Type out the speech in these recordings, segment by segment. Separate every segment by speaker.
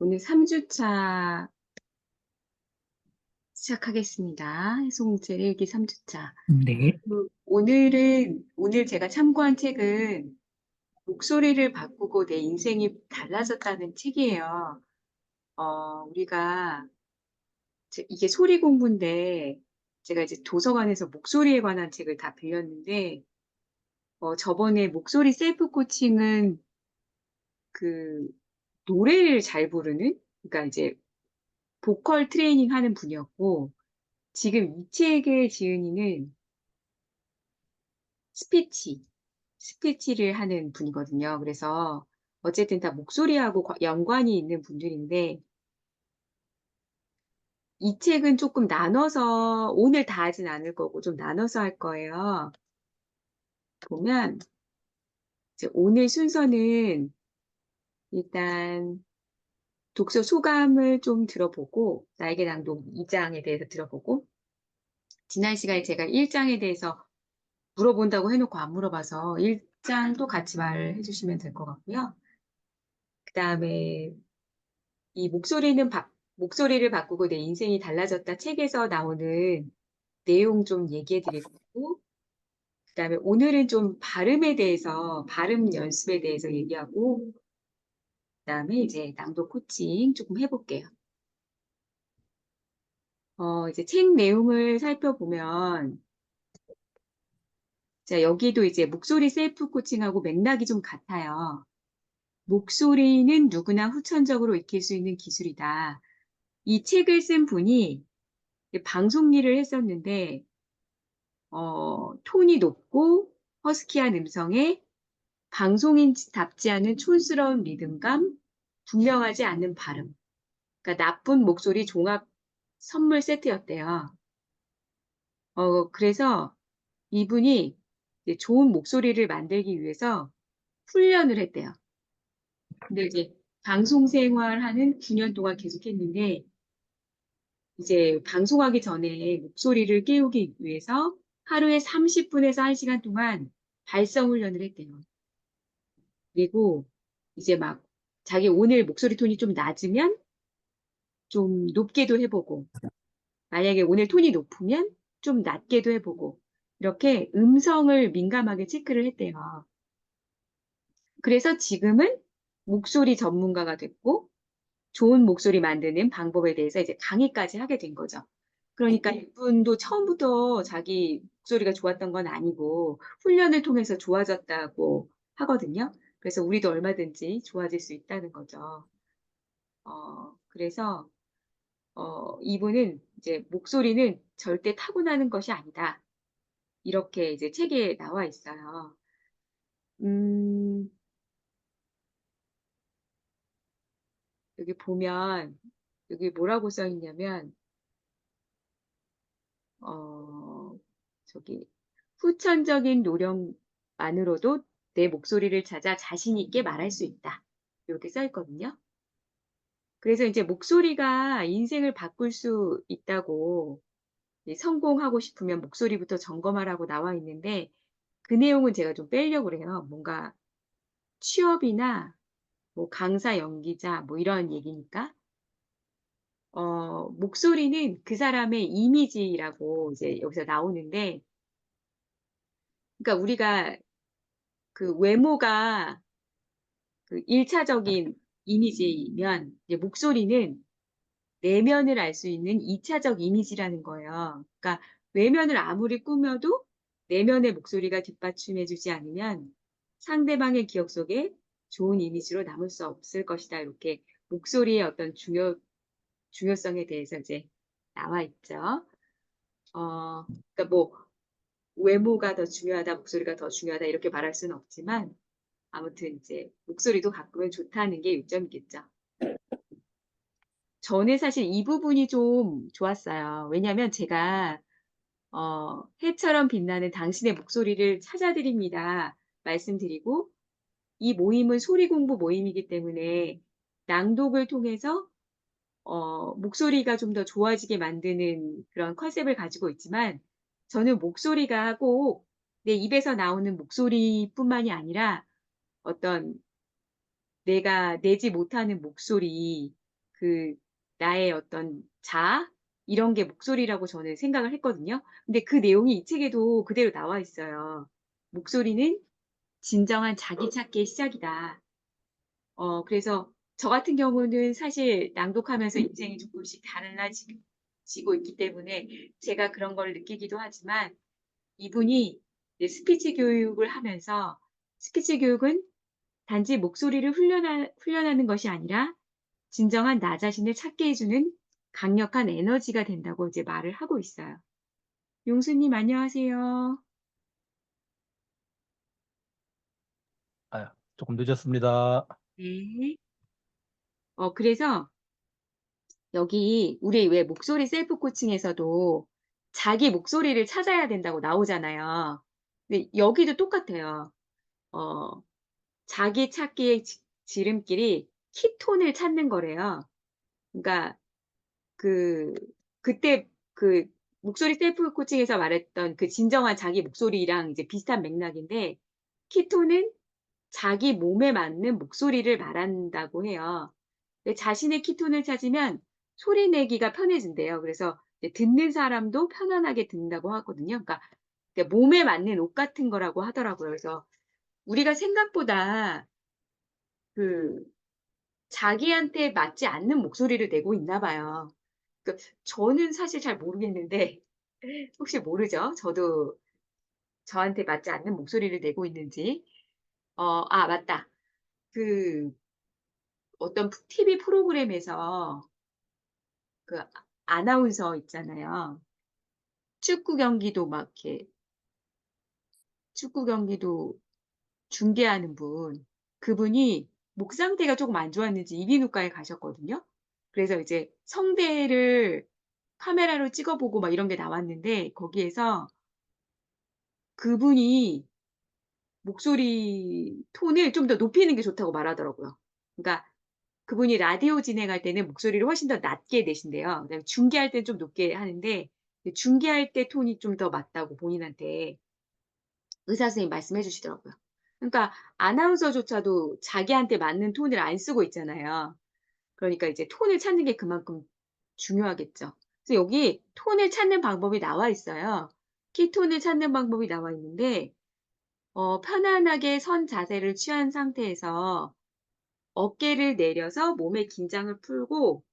Speaker 1: 오늘 3주차 시작하겠습니다. 해송제 일기 3주차.
Speaker 2: 네.
Speaker 1: 오늘 제가 참고한 책은 목소리를 바꾸고 내 인생이 달라졌다는 책이에요. 우리가, 이게 소리 공부인데, 제가 이제 도서관에서 목소리에 관한 책을 다 빌렸는데, 저번에 목소리 셀프 코칭은 그 노래를 잘 부르는, 그러니까 이제 보컬 트레이닝 하는 분이었고, 지금 이 책의 지은이는 스피치, 스피치를 하는 분이거든요. 그래서 어쨌든 다 목소리하고 연관이 있는 분들인데, 이 책은 조금 나눠서, 오늘 다 하진 않을 거고 좀 나눠서 할 거예요. 보면, 이제 오늘 순서는 일단 독서 소감을 좀 들어보고, 나에게 낭독 2장에 대해서 들어보고, 지난 시간에 제가 1장에 대해서 물어본다고 해놓고 안 물어봐서 1장도 같이 말해 주시면 될 것 같고요. 그 다음에 이 목소리를 바꾸고 내 인생이 달라졌다 책에서 나오는 내용 좀 얘기해 드릴 거고, 그 다음에 오늘은 좀 발음에 대해서, 발음 연습에 대해서 얘기하고, 그 다음에 이제 낭독 코칭 조금 해볼게요. 이제 책 내용을 살펴보면, 자, 여기도 이제 목소리 셀프 코칭하고 맥락이 좀 같아요. 목소리는 누구나 후천적으로 익힐 수 있는 기술이다. 이 책을 쓴 분이 방송 일을 했었는데, 톤이 높고 허스키한 음성에 방송인답지 않은 촌스러운 리듬감, 분명하지 않은 발음. 그러니까 나쁜 목소리 종합 선물 세트였대요. 그래서 이분이 이제 좋은 목소리를 만들기 위해서 훈련을 했대요. 근데 이제 방송 생활하는 9년 동안 계속 했는데, 이제 방송하기 전에 목소리를 깨우기 위해서 하루에 30분에서 1시간 동안 발성 훈련을 했대요. 그리고 이제 막 자기 오늘 목소리 톤이 좀 낮으면 좀 높게도 해보고, 만약에 오늘 톤이 높으면 좀 낮게도 해보고, 이렇게 음성을 민감하게 체크를 했대요. 그래서 지금은 목소리 전문가가 됐고, 좋은 목소리 만드는 방법에 대해서 이제 강의까지 하게 된 거죠. 그러니까 이분도 처음부터 자기 목소리가 좋았던 건 아니고 훈련을 통해서 좋아졌다고 하거든요. 그래서 우리도 얼마든지 좋아질 수 있다는 거죠. 그래서 이분은 이제 목소리는 절대 타고나는 것이 아니다. 이렇게 이제 책에 나와 있어요. 음, 여기 보면 여기 뭐라고 써 있냐면 어, 저기 후천적인 노력만으로도 내 목소리를 찾아 자신 있게 말할 수 있다. 이렇게 써 있거든요. 그래서 이제 목소리가 인생을 바꿀 수 있다고 성공하고 싶으면 목소리부터 점검하라고 나와 있는데 그 내용은 제가 좀 빼려고 그래요. 뭔가 취업이나 뭐 강사 연기자 뭐 이런 얘기니까 목소리는 그 사람의 이미지라고 이제 여기서 나오는데 그러니까 우리가 그 외모가 그 1차적인 이미지면 이제 목소리는 내면을 알 수 있는 2차적 이미지라는 거예요. 그러니까 외면을 아무리 꾸며도 내면의 목소리가 뒷받침해주지 않으면 상대방의 기억 속에 좋은 이미지로 남을 수 없을 것이다. 이렇게 목소리의 어떤 중요성에 대해서 이제 나와 있죠. 그러니까 뭐 외모가 더 중요하다, 목소리가 더 중요하다 이렇게 말할 수는 없지만 아무튼 이제 목소리도 가끔은 좋다는 게 요점이겠죠. 저는 사실 이 부분이 좀 좋았어요. 왜냐하면 제가 해처럼 빛나는 당신의 목소리를 찾아드립니다. 말씀드리고 이 모임은 소리 공부 모임이기 때문에 낭독을 통해서 목소리가 좀 더 좋아지게 만드는 그런 컨셉을 가지고 있지만 저는 목소리가 꼭 내 입에서 나오는 목소리뿐만이 아니라 어떤 내가 내지 못하는 목소리, 그 나의 어떤 자아 이런 게 목소리라고 저는 생각을 했거든요. 근데 그 내용이 이 책에도 그대로 나와 있어요. "목소리는 진정한 자기 찾기의 시작이다." 그래서 저 같은 경우는 사실 낭독하면서 인생이 조금씩 달라지고 있기 때문에 제가 그런 걸 느끼기도 하지만 이분이 이제 스피치 교육을 하면서 스피치 교육은 단지 목소리를 훈련하는 것이 아니라 진정한 나 자신을 찾게 해 주는 강력한 에너지가 된다고 이제 말을 하고 있어요. 용수님 안녕하세요.
Speaker 2: 아유, 조금 늦었습니다.
Speaker 1: 네. 그래서 여기 우리 왜 목소리 셀프 코칭에서도 자기 목소리를 찾아야 된다고 나오잖아요. 근데 여기도 똑같아요. 어 자기 찾기의 지름길이 키톤을 찾는 거래요. 그러니까 그 그때 그 목소리 셀프 코칭에서 말했던 그 진정한 자기 목소리랑 이제 비슷한 맥락인데 키톤은 자기 몸에 맞는 목소리를 말한다고 해요. 근데 자신의 키톤을 찾으면 소리 내기가 편해진대요. 그래서 이제 듣는 사람도 편안하게 듣는다고 하거든요. 그러니까 몸에 맞는 옷 같은 거라고 하더라고요. 그래서 우리가 생각보다 그 자기한테 맞지 않는 목소리를 내고 있나 봐요. 저는 사실 잘 모르겠는데 혹시 모르죠? 저도 저한테 맞지 않는 목소리를 내고 있는지. 맞다. 그 어떤 TV 프로그램에서 아나운서 있잖아요. 축구 경기도 막 이렇게 축구 경기도 중계하는 분. 그분이 목 상태가 쪼금 안 좋았는지 이비인후과에 가셨거든요. 그래서 이제 성대를 카메라로 찍어 보고 막 이런 게 나왔는데 거기에서 그분이 목소리 톤을 좀 더 높이는 게 좋다고 말하더라고요. 그러니까 그분이 라디오 진행할 때는 목소리를 훨씬 더 낮게 내신대요. 그다음에 중계할 때는 좀 높게 하는데 그 중계할 때 톤이 좀 더 맞다고 본인한테 의사 선생님이 말씀해 주시더라고요. 그러니까 아나운서조차도 자기한테 맞는 톤을 안 쓰고 있잖아요. 그러니까 이제 톤을 찾는 게 그만큼 중요하겠죠. 그래서 여기 톤을 찾는 방법이 나와 있어요. 키톤을 찾는 방법이 나와 있는데 편안하게 선 자세를 취한 상태에서 어깨를 내려서 몸의 긴장을 풀고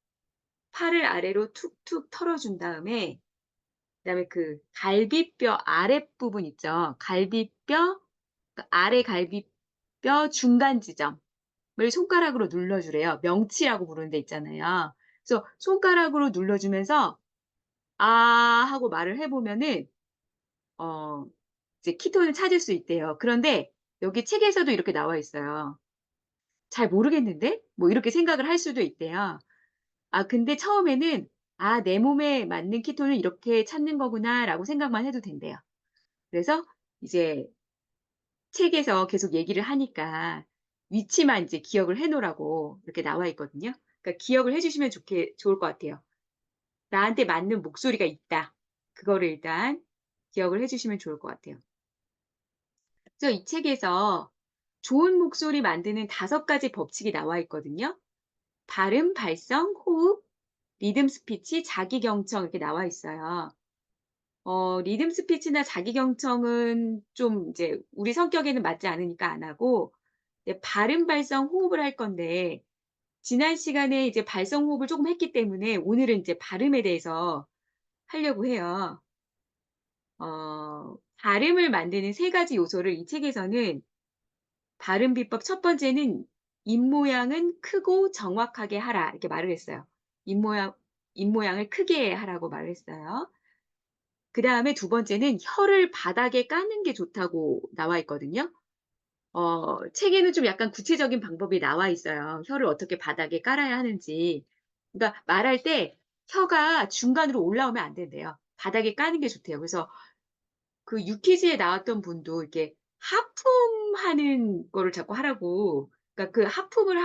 Speaker 1: 팔을 아래로 툭툭 털어준 다음에 그다음에 그 갈비뼈 아랫부분 있죠. 갈비뼈 아래 갈비뼈 중간 지점을 손가락으로 눌러주래요. 명치라고 부르는 데 있잖아요. 그래서 손가락으로 눌러주면서 "아." 하고 말을 해 보면은 어 이제 키톤을 찾을 수 있대요. 그런데 여기 책에서도 이렇게 나와 있어요. '잘 모르겠는데?' 뭐 이렇게 생각을 할 수도 있대요. 근데 처음에는 '아 내 몸에 맞는 키톤을 이렇게 찾는 거구나.'라고 생각만 해도 된대요. 그래서 이제 책에서 계속 얘기를 하니까 위치만 이제 기억을 해 놓으라고 이렇게 나와 있거든요. 그러니까 기억을 해 주시면 좋을 것 같아요. '나한테 맞는 목소리가 있다.' 그거를 일단 기억을 해 주시면 좋을 것 같아요. 그래서 이 책에서 좋은 목소리 만드는 5가지 법칙이 나와 있거든요. 발음, 발성, 호흡, 리듬 스피치, 자기 경청 이렇게 나와 있어요. 리듬 스피치나 자기 경청은 좀 이제 우리 성격에는 맞지 않으니까 안 하고 이제 발음, 발성, 호흡을 할 건데 지난 시간에 이제 발성 호흡을 쪼금 했기 때문에 오늘은 이제 발음에 대해서 하려고 해요. 발음을 만드는 3가지 요소를 이 책에서는 발음 비법 첫 번째는 "입 모양은 크고 정확하게 하라." 이렇게 말을 했어요. 입 모양을 크게 하라고 말을 했어요. 그다음에 두 번째는 혀를 바닥에 까는 게 좋다고 나와 있거든요. 책에는 좀 약간 구체적인 방법이 나와 있어요. 혀를 어떻게 바닥에 깔아야 하는지. 그러니까 말할 때 혀가 중간으로 올라오면 안 된대요. 바닥에 까는 게 좋대요. 그래서 그 유퀴즈에 나왔던 분도 이렇게 하품하는 거를 자꾸 하라고 그러니까 그 하품을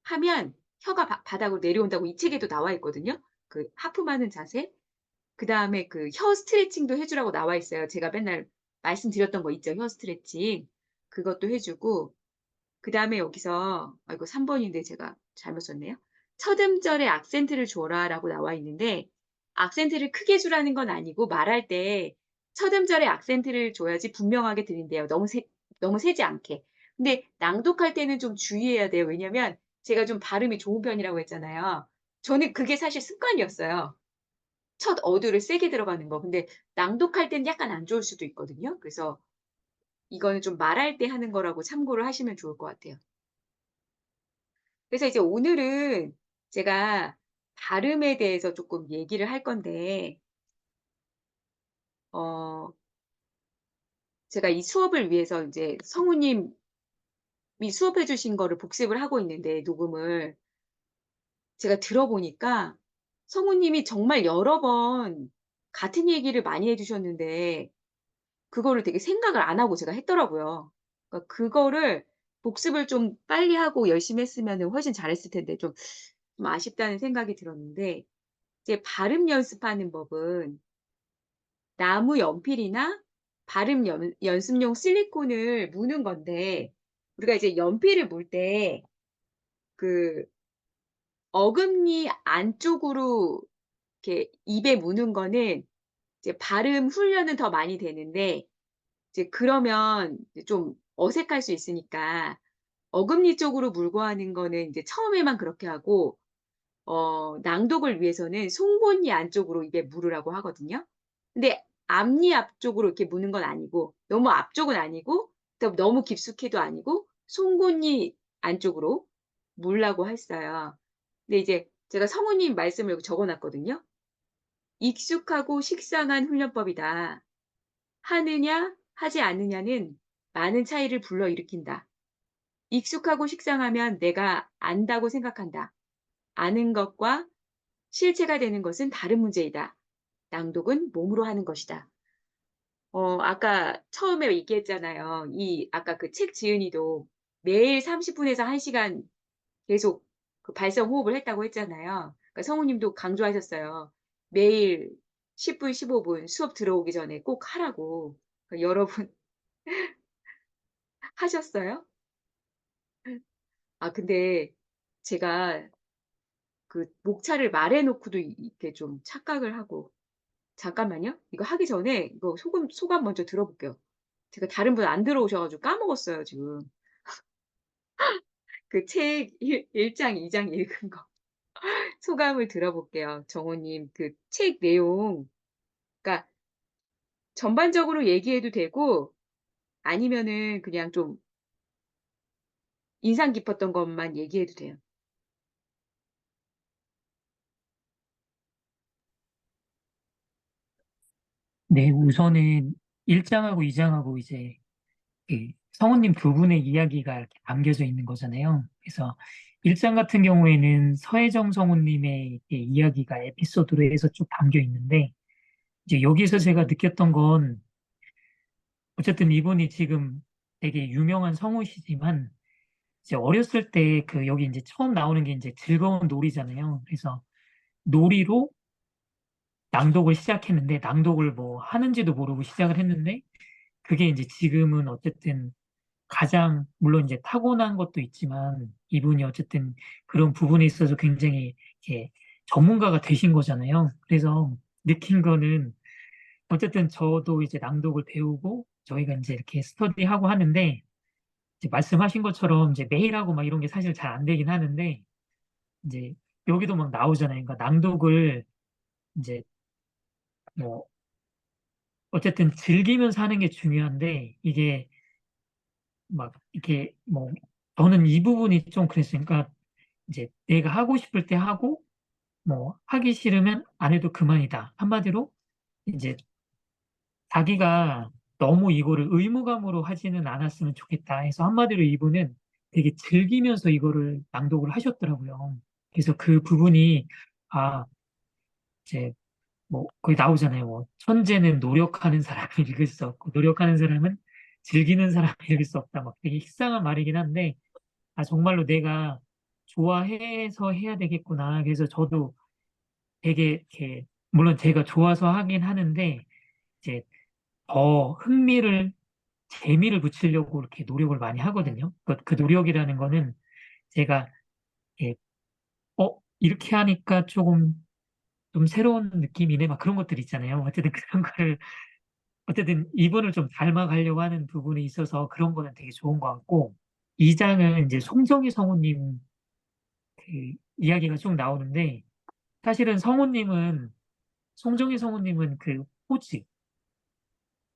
Speaker 1: 하면 혀가 바닥으로 내려온다고 이 책에도 나와 있거든요. 그 하품하는 자세. 그다음에 그 혀 스트레칭도 해 주라고 나와 있어요. 제가 맨날 말씀드렸던 거 있죠, 혀 스트레칭. 그것도 해 주고 그다음에 여기서 아이고 3 번인데 제가 잘못 썼네요. 첫 음절에 악센트를 줘라라고 나와 있는데 악센트를 크게 주라는 건 아니고 말할 때 첫 음절에 악센트를 줘야지 분명하게 들린대요. 너무 세지 않게. 근데 낭독할 때는 좀 주의해야 돼요. 왜냐면 제가 좀 발음이 좋은 편이라고 했잖아요. 저는 그게 사실 습관이었어요. 첫 어두를 세게 들어가는 거. 근데 낭독할 때는 약간 안 좋을 수도 있거든요. 그래서 이거는 좀 말할 때 하는 거라고 참고를 하시면 좋을 것 같아요. 그래서 이제 오늘은 제가 발음에 대해서 조금 얘기를 할 건데 어 제가 이 수업을 위해서 인제 성우님이 수업해 주신 거를 복습을 하고 있는데 녹음을 제가 들어보니까 성우님이 정말 여러 번 같은 얘기를 많이 해 주셨는데 그거를 되게 생각을 안 하고 제가 했더라고요. 그러니까 그거를 복습을 좀 빨리 하고 열심히 했으면은 훨씬 잘했을 텐데 좀 아쉽다는 생각이 들었는데 이제 발음 연습하는 법은 나무 연필이나 발음 연습용 실리콘을 무는 건데 우리가 이제 연필을 물 때 그 어금니 안쪽으로 이렇게 입에 무는 거는 이제 발음 훈련은 더 많이 되는데 이제 그러면 이제 좀 어색할 수 있으니까 어금니 쪽으로 물고 하는 거는 이제 처음에만 그렇게 하고 낭독을 위해서는 송곳니 안쪽으로 입에 물으라고 하거든요. 근데 앞니 앞쪽으로 이렇게 무는 건 아니고 너무 앞쪽은 아니고 또 너무 깊숙이도 아니고 송곳니 안쪽으로 물라고 했어요. 근데 이제 제가 성우님 말씀을 여기 적어 놨거든요. "익숙하고 식상한 훈련법이다. 하느냐 하지 않느냐는 많은 차이를 불러일으킨다. 익숙하고 식상하면 내가 안다고 생각한다. 아는 것과 실체가 되는 것은 다른 문제이다. 낭독은 몸으로 하는 것이다." 아까 처음에 얘기했잖아요. 아까 그 책 지은이도 매일 30 분에서 1 시간 계속 그 발성 호흡을 했다고 했잖아요. 그러니까 성우님도 강조하셨어요. 매일 10 분, 15분 수업 들어오기 전에 꼭 하라고. 여러분 하셨어요? 근데 제가 그 목차를 말해 놓고도 이렇게 좀 착각을 하고 잠깐만요. 이거 하기 전에 이거 소감 먼저 들어볼게요. 제가 다른 분 안 들어오셔 가지고 까먹었어요 지금. 그 책 1 장, 2장 읽은 거 소감을 들어볼게요. 정호님 그 책 내용 그러니까 전반적으로 얘기해도 되고 아니면은 그냥 좀 인상 깊었던 것만 얘기해도 돼요.
Speaker 3: 네, 우선은 1장하고 2장하고 이제 그 성우님 두 분의 이야기가 이렇게 담겨져 있는 거잖아요. 그래서 1장 같은 경우에는 서혜정 성우님의 이야기가 에피소드로 해서 쭉 담겨 있는데, 이제 여기서 제가 느꼈던 건 어쨌든 이분이 지금 되게 유명한 성우시지만 이제 어렸을 때 그 여기 이제 처음 나오는 게 이제 즐거운 놀이잖아요. 그래서 놀이로 낭독을 시작했는데 낭독을 뭐 하는지도 모르고 시작을 했는데 그게 이제 지금은 어쨌든 가장 물론 이제 타고난 것도 있지만 이분이 어쨌든 그런 부분에 있어서 굉장히 이렇게 전문가가 되신 거잖아요. 그래서 느낀 거는 어쨌든 저도 이제 낭독을 배우고 저희가 이제 이렇게 스터디하고 하는데 이제 말씀하신 것처럼 이제 매일 하고 막 이런 게 사실 잘 안 되긴 하는데 이제 여기도 막 나오잖아요. 그러니까 낭독을 이제 뭐 어쨌든 즐기면서 하는 게 중요한데 이게 막 이렇게 뭐 저는 이 부분이 좀 그랬어요. 그러니까 이제 내가 하고 싶을 때 하고 뭐 하기 싫으면 안 해도 그만이다. 한마디로 이제 자기가 너무 이거를 의무감으로 하지는 않았으면 좋겠다 해서 한마디로 이분은 되게 즐기면서 이거를 낭독을 하셨더라고요. 그래서 그 부분이 아 이제 뭐 거기 나오잖아요. 뭐 천재는 노력하는 사람을 읽을 수 없고 노력하는 사람은 즐기는 사람을 읽을 수 없다. 막 되게 식상한 말이긴 한데 정말로 내가 좋아해서 해야 되겠구나. 그래서 저도 되게 이렇게 물론 제가 좋아서 하긴 하는데 이제 더 재미를 붙이려고 이렇게 노력을 많이 하거든요. 그 노력이라는 거는 제가 이렇게 이렇게 하니까 조금 좀 새로운 느낌이네. 막 그런 것들 있잖아요. 어쨌든 그런 거를 어쨌든 이분을 좀 닮아가려고 하는 부분이 있어서 그런 거는 되게 좋은 것 같고, 2장은 이제 송정희 성우님 그 이야기가 쭉 나오는데, 사실은 송정희 성우님은 그 포즈,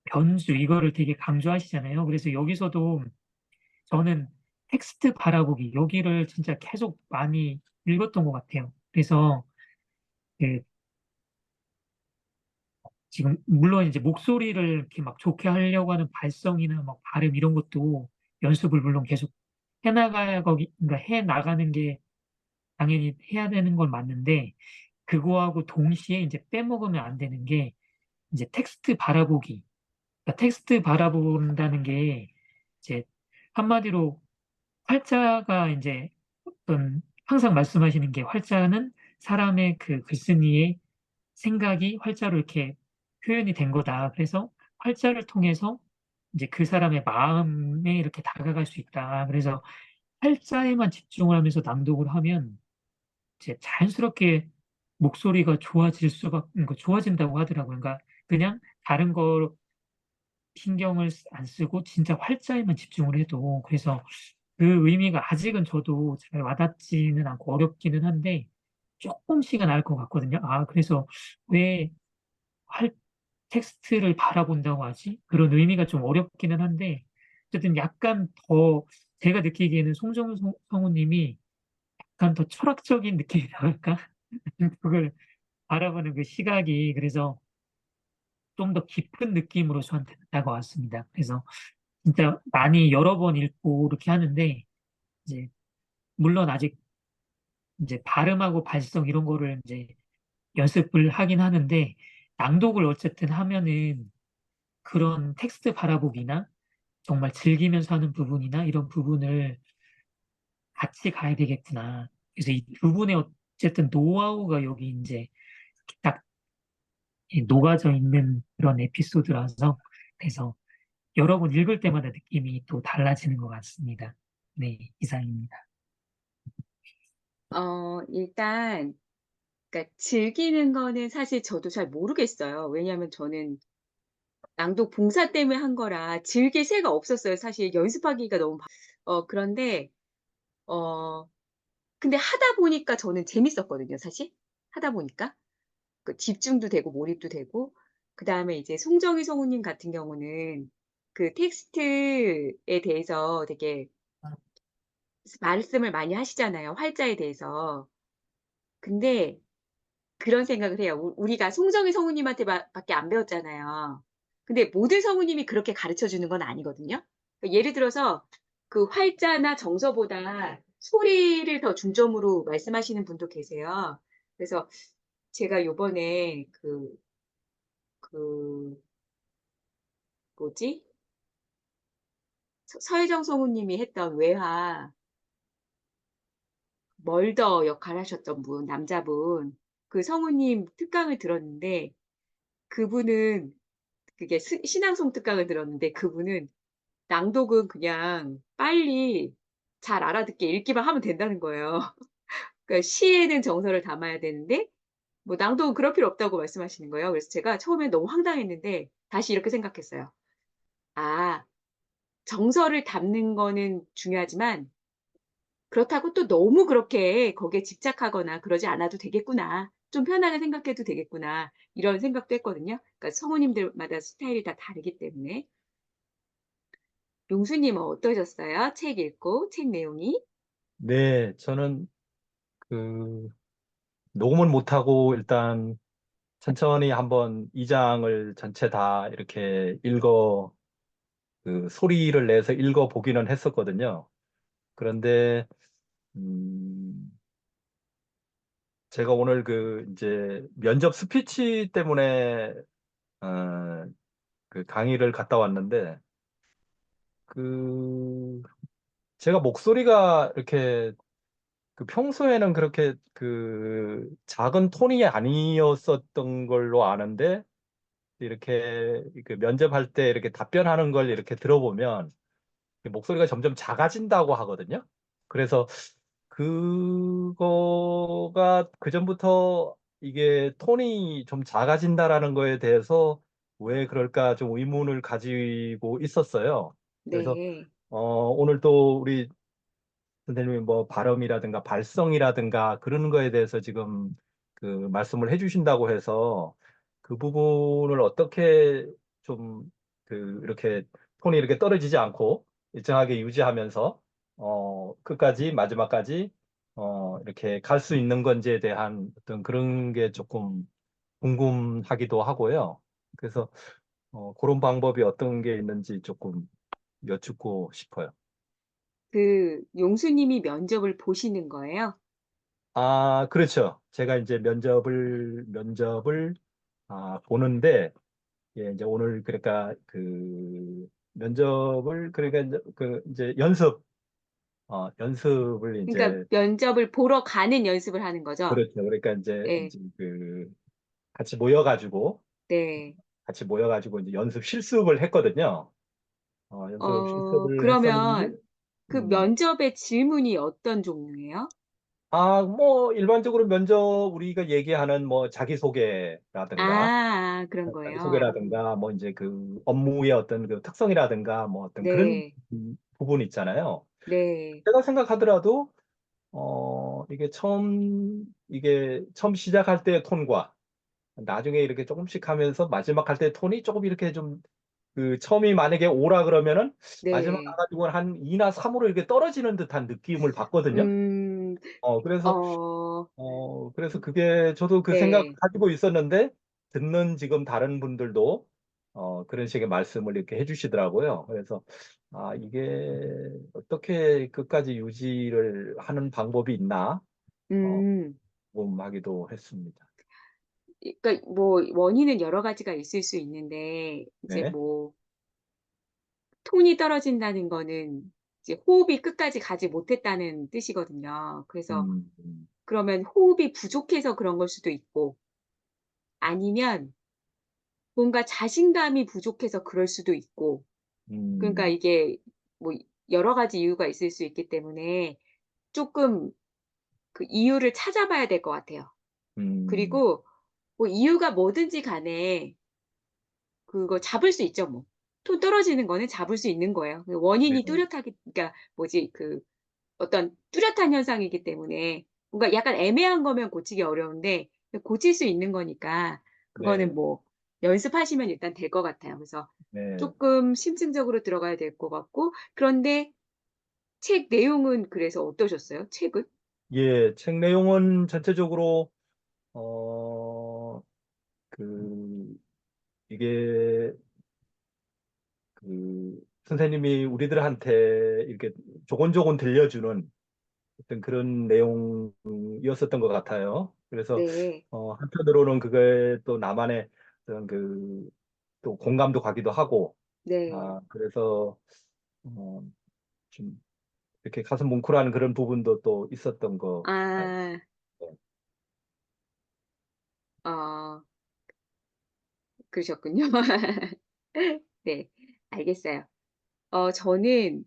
Speaker 3: 변주 이거를 되게 강조하시잖아요. 그래서 여기서도 저는 텍스트 바라보기 여기를 진짜 계속 많이 읽었던 것 같아요. 그래서 그 지금 물론 이제 목소리를 이렇게 막 좋게 하려고 하는 발성이나 막 발음 이런 것도 연습을 물론 계속 그러니까 해 나가는 게 당연히 해야 되는 건 맞는데, 그거하고 동시에 이제 빼먹으면 안 되는 게 이제 텍스트 바라보기. 그러니까 텍스트 바라본다는 게 이제 한마디로 활자가 이제 어떤 항상 말씀하시는 게, 활자는 사람의 그 글쓴이의 생각이 활자로 이렇게 표현이 된 거다. 그래서 활자를 통해서 이제 그 사람의 마음에 이렇게 다가갈 수 있다. 그래서 활자에만 집중을 하면서 낭독을 하면 이제 자연스럽게 목소리가 그러니까 좋아진다고 하더라고요. 그러니까 그냥 다른 거 신경을 안 쓰고 진짜 활자에만 집중을 해도, 그래서 그 의미가 아직은 저도 잘 와닿지는 않고 어렵기는 한데 조금씩은 알 것 같거든요. 아, 그래서 왜 활, 텍스트를 바라본다고 하지? 그런 의미가 좀 어렵기는 한데, 어쨌든 약간 더 제가 느끼기에는 성우님이 약간 더 철학적인 느낌이라고 할까? 그걸 바라보는 그 시각이, 그래서 좀 더 깊은 느낌으로 저한테 다가왔습니다. 그래서 진짜 많이 여러 번 읽고 이렇게 하는데, 이제 물론 아직 이제 발음하고 발성 이런 거를 이제 연습을 하긴 하는데, 낭독을 어쨌든 하면은 그런 텍스트 바라보기나 정말 즐기면서 하는 부분이나 이런 부분을 같이 가야 되겠구나. 그래서 이 두 분의 어쨌든 노하우가 여기 이제 딱 녹아져 있는 그런 에피소드라서, 그래서 여러 번 읽을 때마다 느낌이 또 달라지는 것 같습니다. 네, 이상입니다.
Speaker 1: 일단 그러니까 즐기는 거는 사실 저도 잘 모르겠어요. 왜냐하면 저는 낭독 봉사 때문에 한 거라 즐길 새가 없었어요. 사실 연습하기가 너무 그런데 어 근데 하다 보니까 저는 재밌었거든요, 사실. 하다 보니까. 그 집중도 되고 몰입도 되고, 그다음에 이제 송정희 성우님 같은 경우는 그 텍스트에 대해서 되게 말씀을 많이 하시잖아요, 활자에 대해서. 근데 그런 생각을 해요. 우리가 송정희 성우님한테 밖에 안 배웠잖아요. 근데 모든 성우님이 그렇게 가르쳐 주는 건 아니거든요. 그러니까 예를 들어서 그 활자나 정서보다 소리를 더 중점으로 말씀하시는 분도 계세요. 그래서 제가 요번에 그 뭐지? 서혜정 성우님이 했던 외화 멀더 역할 하셨던 분, 남자분, 그 성우님 특강을 들었는데, 그분은 그게 신앙송 특강을 들었는데, 그분은 낭독은 그냥 빨리 잘 알아듣게 읽기만 하면 된다는 거예요. 그러니까 시에는 정서를 담아야 되는데 뭐 낭독은 그럴 필요 없다고 말씀하시는 거예요. 그래서 제가 처음에 너무 황당했는데 다시 이렇게 생각했어요. 아, 정서를 담는 거는 중요하지만 그렇다고 또 너무 그렇게 거기에 집착하거나 그러지 않아도 되겠구나. 좀 편하게 생각해도 되겠구나. 이런 생각도 했거든요. 그러니까 성우님들마다 스타일이 다 다르기 때문에. 용수님은 어떠셨어요? 책 읽고, 책 내용이?
Speaker 2: 네, 저는 그 녹음은 못하고 일단 천천히 한번 2장을 전체 다 이렇게 그 소리를 내서 읽어 보기는 했었거든요. 그런데 음, 제가 오늘 그 이제 면접 스피치 때문에 어, 그 강의를 갔다 왔는데, 그 제가 목소리가 이렇게 그 평소에는 그렇게 그 작은 톤이 아니었었던 걸로 아는데, 이렇게 그 면접할 때 이렇게 답변하는 걸 이렇게 들어보면 목소리가 점점 작아진다고 하거든요. 그래서 그거가 그전부터 이게 톤이 좀 작아진다라는 거에 대해서 왜 그럴까 좀 의문을 가지고 있었어요. 그래서
Speaker 1: 네.
Speaker 2: 오늘 또 우리 선생님이 뭐 발음이라든가 발성이라든가 그런 거에 대해서 지금 그 말씀을 해주신다고 해서 그 부분을 어떻게 좀 그 이렇게 톤이 이렇게 떨어지지 않고 일정하게 유지하면서 끝까지 마지막까지 이렇게 갈 수 있는 건지에 대한 어떤 그런 게 조금 궁금하기도 하고요. 그래서 그런 방법이 어떤 게 있는지 조금 여쭙고 싶어요.
Speaker 1: 그 용수님이 면접을 보시는 거예요?
Speaker 2: 아, 그렇죠. 제가 이제 면접을 보는데, 예, 이제 오늘 그러니까 그 면접을 그러니까 이제 연습을
Speaker 1: 그러니까
Speaker 2: 이제
Speaker 1: 면접을 보러 가는 연습을 하는 거죠?
Speaker 2: 그렇죠. 그러니까
Speaker 1: 네.
Speaker 2: 이제 그 같이 모여가지고
Speaker 1: 네.
Speaker 2: 이제 연습 실습을 했거든요. 연습 실습을 했었는데,
Speaker 1: 그러면 그
Speaker 2: 음,
Speaker 1: 면접의 질문이 어떤 종류예요?
Speaker 2: 뭐 일반적으로 면접 우리가 얘기하는 뭐 자기소개라든가
Speaker 1: 그런 거예요.
Speaker 2: 자기소개라든가 뭐 이제 그 업무의 어떤 그 특성이라든가 뭐 어떤 그런
Speaker 1: 네.
Speaker 2: 부분 있잖아요.
Speaker 1: 네.
Speaker 2: 제가 생각하더라도 이게 처음 시작할 때의 톤과 나중에 이렇게 조금씩 하면서 마지막 할 때 톤이 조금 이렇게 좀 그 처음이 만약에 오라 그러면은 마지막
Speaker 1: 네.
Speaker 2: 가가지고 한 2나 3으로 이렇게 떨어지는 듯한 느낌을 받거든요.
Speaker 1: 음,
Speaker 2: 그래서
Speaker 1: 어,
Speaker 2: 그래서 그게 저도 그 생각
Speaker 1: 네.
Speaker 2: 가지고 있었는데 듣는 지금 다른 분들도 그런 식의 말씀을 이렇게 해주시더라고요. 그래서 이게 어떻게 끝까지 유지를 하는 방법이 있나 어,
Speaker 1: 음,
Speaker 2: 궁금하기도 했습니다.
Speaker 1: 그러니까 뭐 원인은 여러 가지가 있을 수 있는데 이제
Speaker 2: 네.
Speaker 1: 뭐 톤이 떨어진다는 거는 이제 호흡이 끝까지 가지 못했다는 뜻이거든요. 그래서
Speaker 2: 음, 음,
Speaker 1: 그러면 호흡이 부족해서 그런 걸 수도 있고 아니면 뭔가 자신감이 부족해서 그럴 수도 있고 그러니까
Speaker 2: 음,
Speaker 1: 이게 뭐 여러 가지 이유가 있을 수 있기 때문에 쪼끔 그 이유를 찾아봐야 될 것 같아요.
Speaker 2: 음,
Speaker 1: 그리고 뭐 이유가 뭐든지 간에 그거 잡을 수 있죠 뭐. 톤 떨어지는 거는 잡을 수 있는 거예요. 그
Speaker 2: 네,
Speaker 1: 원인이 뚜렷하게 그러니까 뭐지 그 어떤 뚜렷한 현상이기 때문에 뭔가 약간 애매한 거면 고치기 어려운데 고칠 수 있는 거니까 그거는
Speaker 2: 네,
Speaker 1: 뭐 연습하시면 일단 될 것 같아요. 그래서
Speaker 2: 네.
Speaker 1: 쪼끔 심층적으로 들어가야 될 것 같고 그런데 책 내용은 그래서 어떠셨어요? 책은?
Speaker 2: 예, 책 내용은 전체적으로 어, 그 이게 선생님이 우리들한테 이렇게 조곤조곤 들려주는 어떤 그런 내용이었었던 것 같아요. 그래서
Speaker 1: 네.
Speaker 2: 한편으로는 그게 또 나만의 어떤 또 공감도 가기도 하고,
Speaker 1: 네.
Speaker 2: 그래서 어, 좀 이렇게 가슴 뭉클한 그런 부분도 또 있었던 것 같아요.
Speaker 1: 아.
Speaker 2: 네.
Speaker 1: 어 그러셨군요. 네. 알겠어요. 저는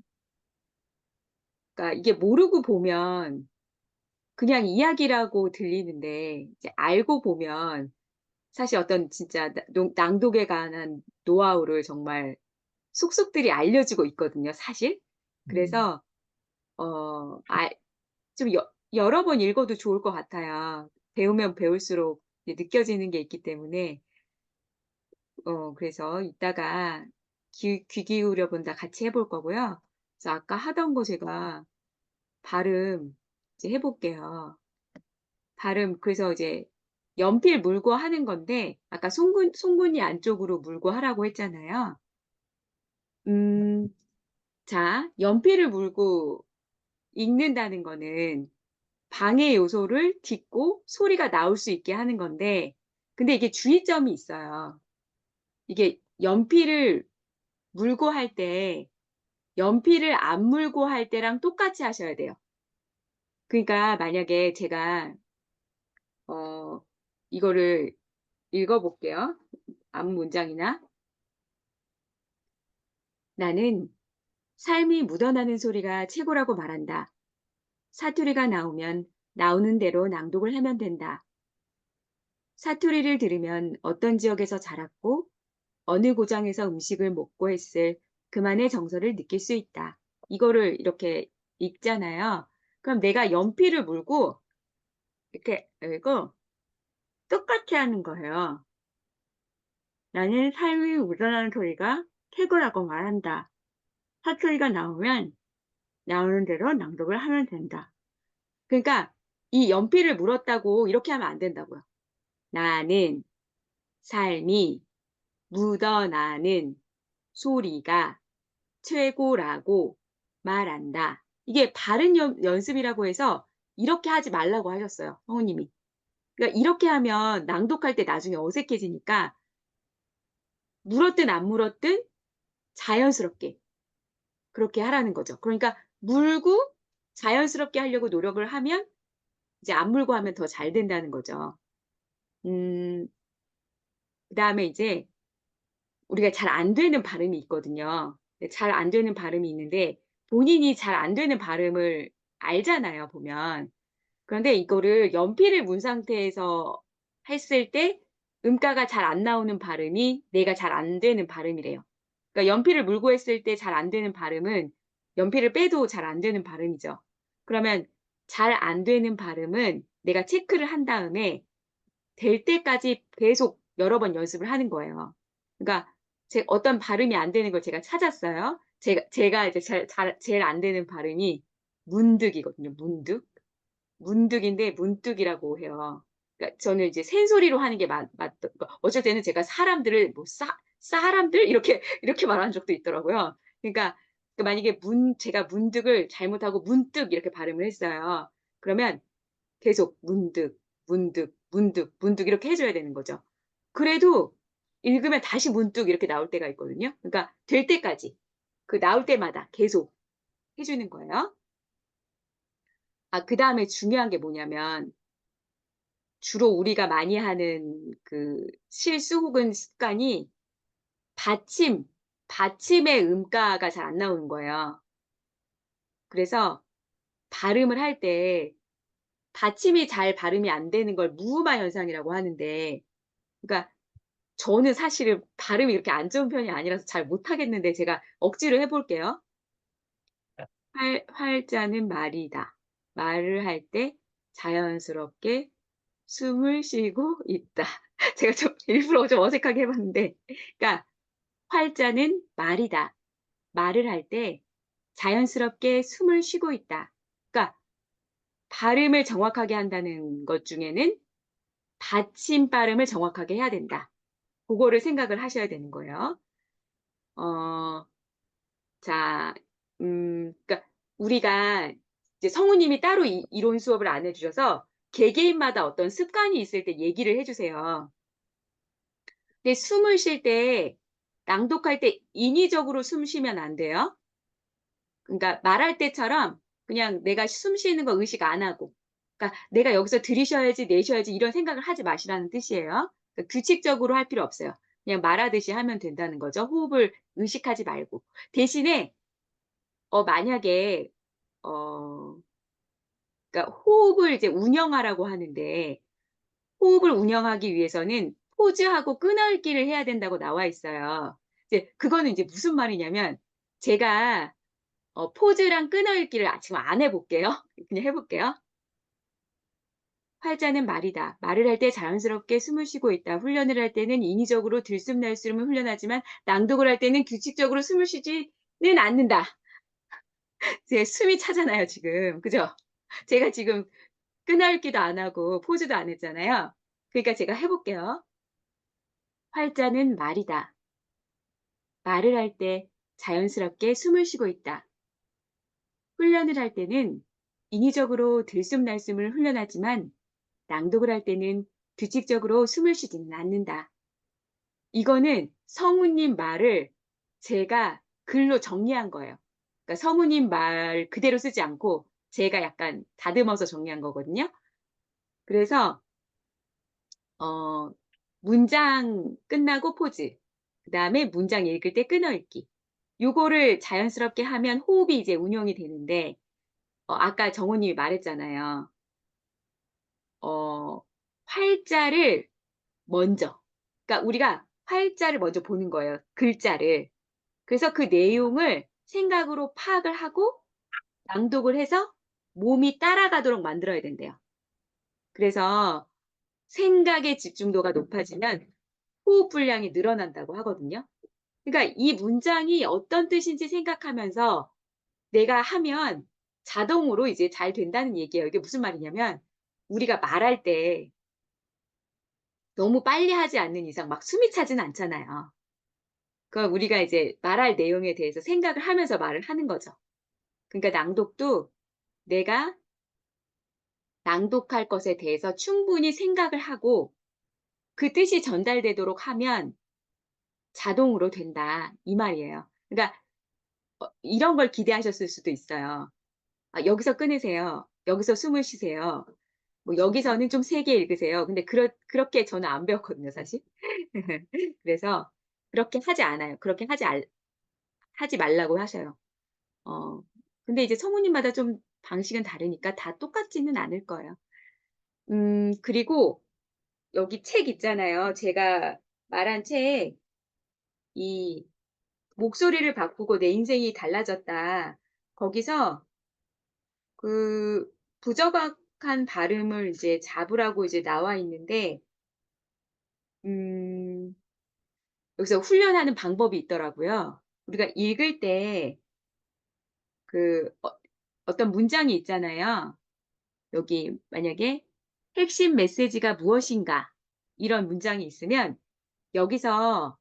Speaker 1: 그러니까 이게 모르고 보면 그냥 이야기라고 들리는데 이제 알고 보면 사실 어떤 진짜 나 농 낭독에 관한 노하우를 정말 속속들이 알려주고 있거든요 사실.
Speaker 2: 음,
Speaker 1: 그래서 어 알 좀 여러 번 읽어도 좋을 것 같아요. 배우면 배울수록 이제 느껴지는 게 있기 때문에 그래서 이따가 귀 기울여 본다 같이 해볼 거고요. 그래서 아까 하던 거 제가 발음 이제 해 볼게요. 발음 그래서 이제 연필 물고 하는 건데 아까 송곳니 안쪽으로 물고 하라고 했잖아요. 음 자 연필을 물고 읽는다는 거는 방해 요소를 딛고 소리가 나올 수 있게 하는 건데 근데 이게 주의점이 있어요. 이게 연필을 물고 할 때 연필을 안 물고 할 때랑 똑같이 하셔야 돼요. 그러니까 만약에 제가 어 이거를 읽어 볼게요. 앞 문장이나 "나는 삶이 묻어나는 소리가 최고라고 말한다. 사투리가 나오면 나오는 대로 낭독을 하면 된다. 사투리를 들으면 어떤 지역에서 자랐고 어느 고장에서 음식을 먹고 했을 그만의 정서를 느낄 수 있다. 이거를 이렇게 읽잖아요. 그럼 내가 연필을 물고 이렇게 읽고 똑같이 하는 거예요. 나는 삶이 묻어나는 소리가 최고라고 말한다. 사투리가 나오면 나오는 대로 낭독을 하면 된다. 그러니까 이 연필을 물었다고 이렇게 하면 안 된다고요. 나는 삶이 묻어나는 소리가 최고라고 말한다. 이게 발음 연습이라고 해서 이렇게 하지 말라고 하셨어요. 성우님이. 그러니까 이렇게 하면 낭독할 때 나중에 어색해지니까 물었든 안 물었든 자연스럽게 그렇게 하라는 거죠. 그러니까 물고 자연스럽게 하려고 노력을 하면 이제 안 물고 하면 더 잘 된다는 거죠. 그다음에 이제 우리가 잘 안 되는 발음이 있거든요. 잘 안 되는 발음이 있는데 본인이 잘 안 되는 발음을 알잖아요, 보면. 그런데 이거를 연필을 문 상태에서 했을 때 음가가 잘 안 나오는 발음이 내가 잘 안 되는 발음이래요. 그러니까 연필을 물고 했을 때 잘 안 되는 발음은 연필을 빼도 잘 안 되는 발음이죠. 그러면 잘 안 되는 발음은 내가 체크를 한 다음에 될 때까지 계속 여러 번 연습을 하는 거예요. 그러니까 어떤 발음이 안 되는 걸 제가 찾았어요. 제가 이제 제일 안 되는 발음이 문득이거든요. 문득인데 문득이라고 해요. 그러니까 저는 이제 센소리로 하는 게 어쩔 때는 제가 사람들을 뭐 사람들 이렇게 말한 적도 있더라고요. 그러니까 만약에 제가 문득을 잘못하고 문득 이렇게 발음을 했어요. 그러면 계속 문득 이렇게 해줘야 되는 거죠. 그래도 읽으면 다시 문득 이렇게 나올 때가 있거든요. 그러니까 될 때까지 그 나올 때마다 계속 해주는 거예요. 그 다음에 중요한 게 뭐냐면 주로 우리가 많이 하는 그 실수 혹은 습관이 받침의 음가가 잘 안 나오는 거예요. 그래서 발음을 할 때 받침이 잘 발음이 안 되는 걸 무음화 현상이라고 하는데, 그러니까 저는 사실은 발음이 이렇게 안 좋은 편이 아니라서 잘 못하겠는데 제가 억지로 해볼게요. 활자는 말이다. 말을 할 때 자연스럽게 숨을 쉬고 있다. 제가 좀 일부러 좀 어색하게 해봤는데, 그러니까 활자는 말이다. 말을 할 때 자연스럽게 숨을 쉬고 있다. 그러니까 발음을 정확하게 한다는 것 중에는 받침 발음을 정확하게 해야 된다. 그거를 생각을 하셔야 되는 거예요. 자, 그러니까 우리가 이제 성우님이 따로 이론 수업을 안 해주셔서 개개인마다 어떤 습관이 있을 때 얘기를 해주세요. 근데 숨을 쉴 때 낭독할 때 인위적으로 숨 쉬면 안 돼요. 그러니까 말할 때처럼 그냥 내가 숨 쉬는 거 의식 안 하고, 그러니까 내가 여기서 들이쉬어야지 내쉬어야지 이런 생각을 하지 마시라는 뜻이에요. 그러니까 규칙적으로 할 필요 없어요. 그냥 말하듯이 하면 된다는 거죠. 호흡을 의식하지 말고. 대신에 만약에 어 그러니까 호흡을 이제 운영하라고 하는데 호흡을 운영하기 위해서는 포즈하고 끊어읽기를 해야 된다고 나와 있어요. 이제 그거는 이제 무슨 말이냐면 제가 포즈랑 끊어읽기를 지금 안 해볼게요. 그냥 해볼게요. 활자는 말이다. 말을 할 때 자연스럽게 숨을 쉬고 있다. 훈련을 할 때는 인위적으로 들숨날숨을 훈련하지만 낭독을 할 때는 규칙적으로 숨을 쉬지는 않는다. 제 숨이 차잖아요, 지금. 그죠? 제가 지금 끊어읽기도 안 하고 포즈도 안 했잖아요. 그러니까 제가 해볼게요. 활자는 말이다. 말을 할 때 자연스럽게 숨을 쉬고 있다. 훈련을 할 때는 인위적으로 들숨날숨을 훈련하지만 낭독을 할 때는 규칙적으로 숨을 쉬지는 않는다. 이거는 성우님 말을 제가 글로 정리한 거예요. 그러니까 성우님 말 그대로 쓰지 않고 제가 약간 다듬어서 정리한 거거든요. 그래서 문장 끝나고 포즈, 그 다음에 문장 읽을 때 끊어읽기. 요거를 자연스럽게 하면 호흡이 이제 운용이 되는데 아까 정호님이 말했잖아요. 활자를 먼저. 그러니까 우리가 활자를 먼저 보는 거예요. 글자를. 그래서 그 내용을 생각으로 파악을 하고 낭독을 해서 몸이 따라가도록 만들어야 된대요. 그래서 생각의 집중도가 높아지면 호흡 분량이 늘어난다고 하거든요. 그러니까 이 문장이 어떤 뜻인지 생각하면서 내가 하면 자동으로 이제 잘 된다는 얘기예요. 이게 무슨 말이냐면 우리가 말할 때 너무 빨리 하지 않는 이상 막 숨이 차진 않잖아요. 그럼 우리가 이제 말할 내용에 대해서 생각을 하면서 말을 하는 거죠. 그러니까 낭독도 내가 낭독할 것에 대해서 충분히 생각을 하고 그 뜻이 전달되도록 하면 자동으로 된다. 이 말이에요. 그러니까 이런 걸 기대하셨을 수도 있어요. 여기서 끊으세요. 여기서 숨을 쉬세요. 뭐 여기서는 좀 세게 읽으세요. 근데 그렇게 저는 안 배웠거든요, 사실. 그래서 그렇게 하지 않아요. 그렇게 하지 말라고 하셔요. 어, 근데 이제 성우님마다 좀 방식은 다르니까 다 똑같지는 않을 거예요. 그리고 여기 책 있잖아요. 제가 말한 책, 이 목소리를 바꾸고 내 인생이 달라졌다. 거기서 그 부정확한 발음을 이제 잡으라고 이제 나와 있는데, 음, 여기서 훈련하는 방법이 있더라고요. 우리가 읽을 때 그 어떤 문장이 있잖아요. 여기 만약에 핵심 메시지가 무엇인가 이런 문장이 있으면 여기서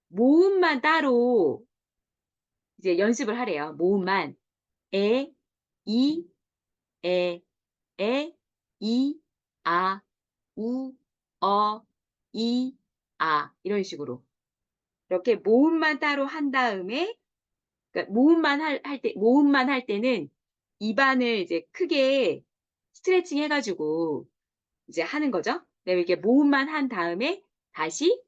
Speaker 1: 모음만 따로 이제 연습을 하래요. 모음만 에, 이, 에, 이, 아, 우, 이, 이런 식으로 이렇게 모음만 따로 한 다음에 그러니까 모음만 할 때는 입안을 이제 크게 스트레칭 해가지고 이제 하는 거죠. 그다음에 이렇게 모음만 한 다음에 다시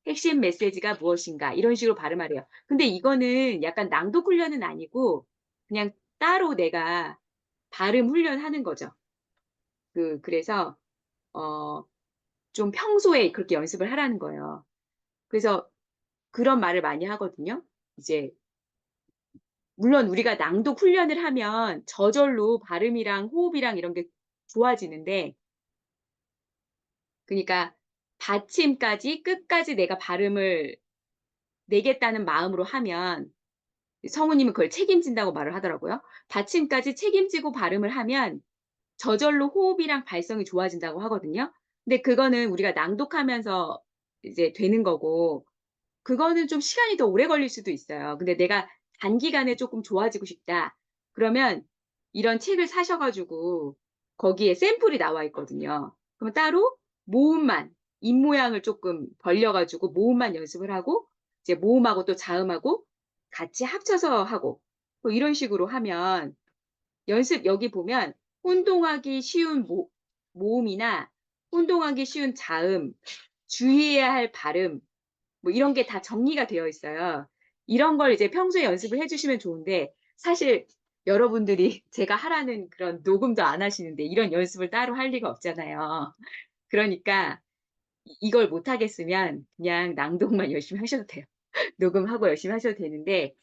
Speaker 1: 핵심 메시지가 무엇인가 이런 식으로 발음하래요. 근데 이거는 약간 낭독 훈련은 아니고 그냥 따로 내가 발음 훈련하는 거죠. 그래서 어, 좀 평소에 그렇게 연습을 하라는 거예요. 그래서 그런 말을 많이 하거든요. 이제 물론 우리가 낭독 훈련을 하면 저절로 발음이랑 호흡이랑 이런 게 좋아지는데 그러니까 받침까지 끝까지 내가 발음을 내겠다는 마음으로 하면 성우님은 그걸 책임진다고 말을 하더라고요. 받침까지 책임지고 발음을 하면 저절로 호흡이랑 발성이 좋아진다고 하거든요. 근데 그거는 우리가 낭독하면서 이제 되는 거고 그거는 좀 시간이 더 오래 걸릴 수도 있어요. 근데 내가 단기간에 조금 좋아지고 싶다. 그러면 이런 책을 사셔가지고 거기에 샘플이 나와 있거든요. 그럼 따로 모음만, 입 모양을 조금 벌려가지고 모음만 연습을 하고 이제 모음하고 또 자음하고 같이 합쳐서 하고 뭐 이런 식으로 하면 연습 여기 보면 혼동하기 쉬운 모음이나 혼동하기 쉬운 자음, 주의해야 할 발음 뭐 이런 게 다 정리가 되어 있어요. 이런 걸 이제 평소에 연습을 해주시면 좋은데 사실 여러분들이 제가 하라는 그런 녹음도 안 하시는데 이런 연습을 따로 할 리가 없잖아요. 그러니까 이걸 못 하겠으면 그냥 낭독만 열심히 하셔도 돼요. 녹음하고 열심히 하셔도 되는데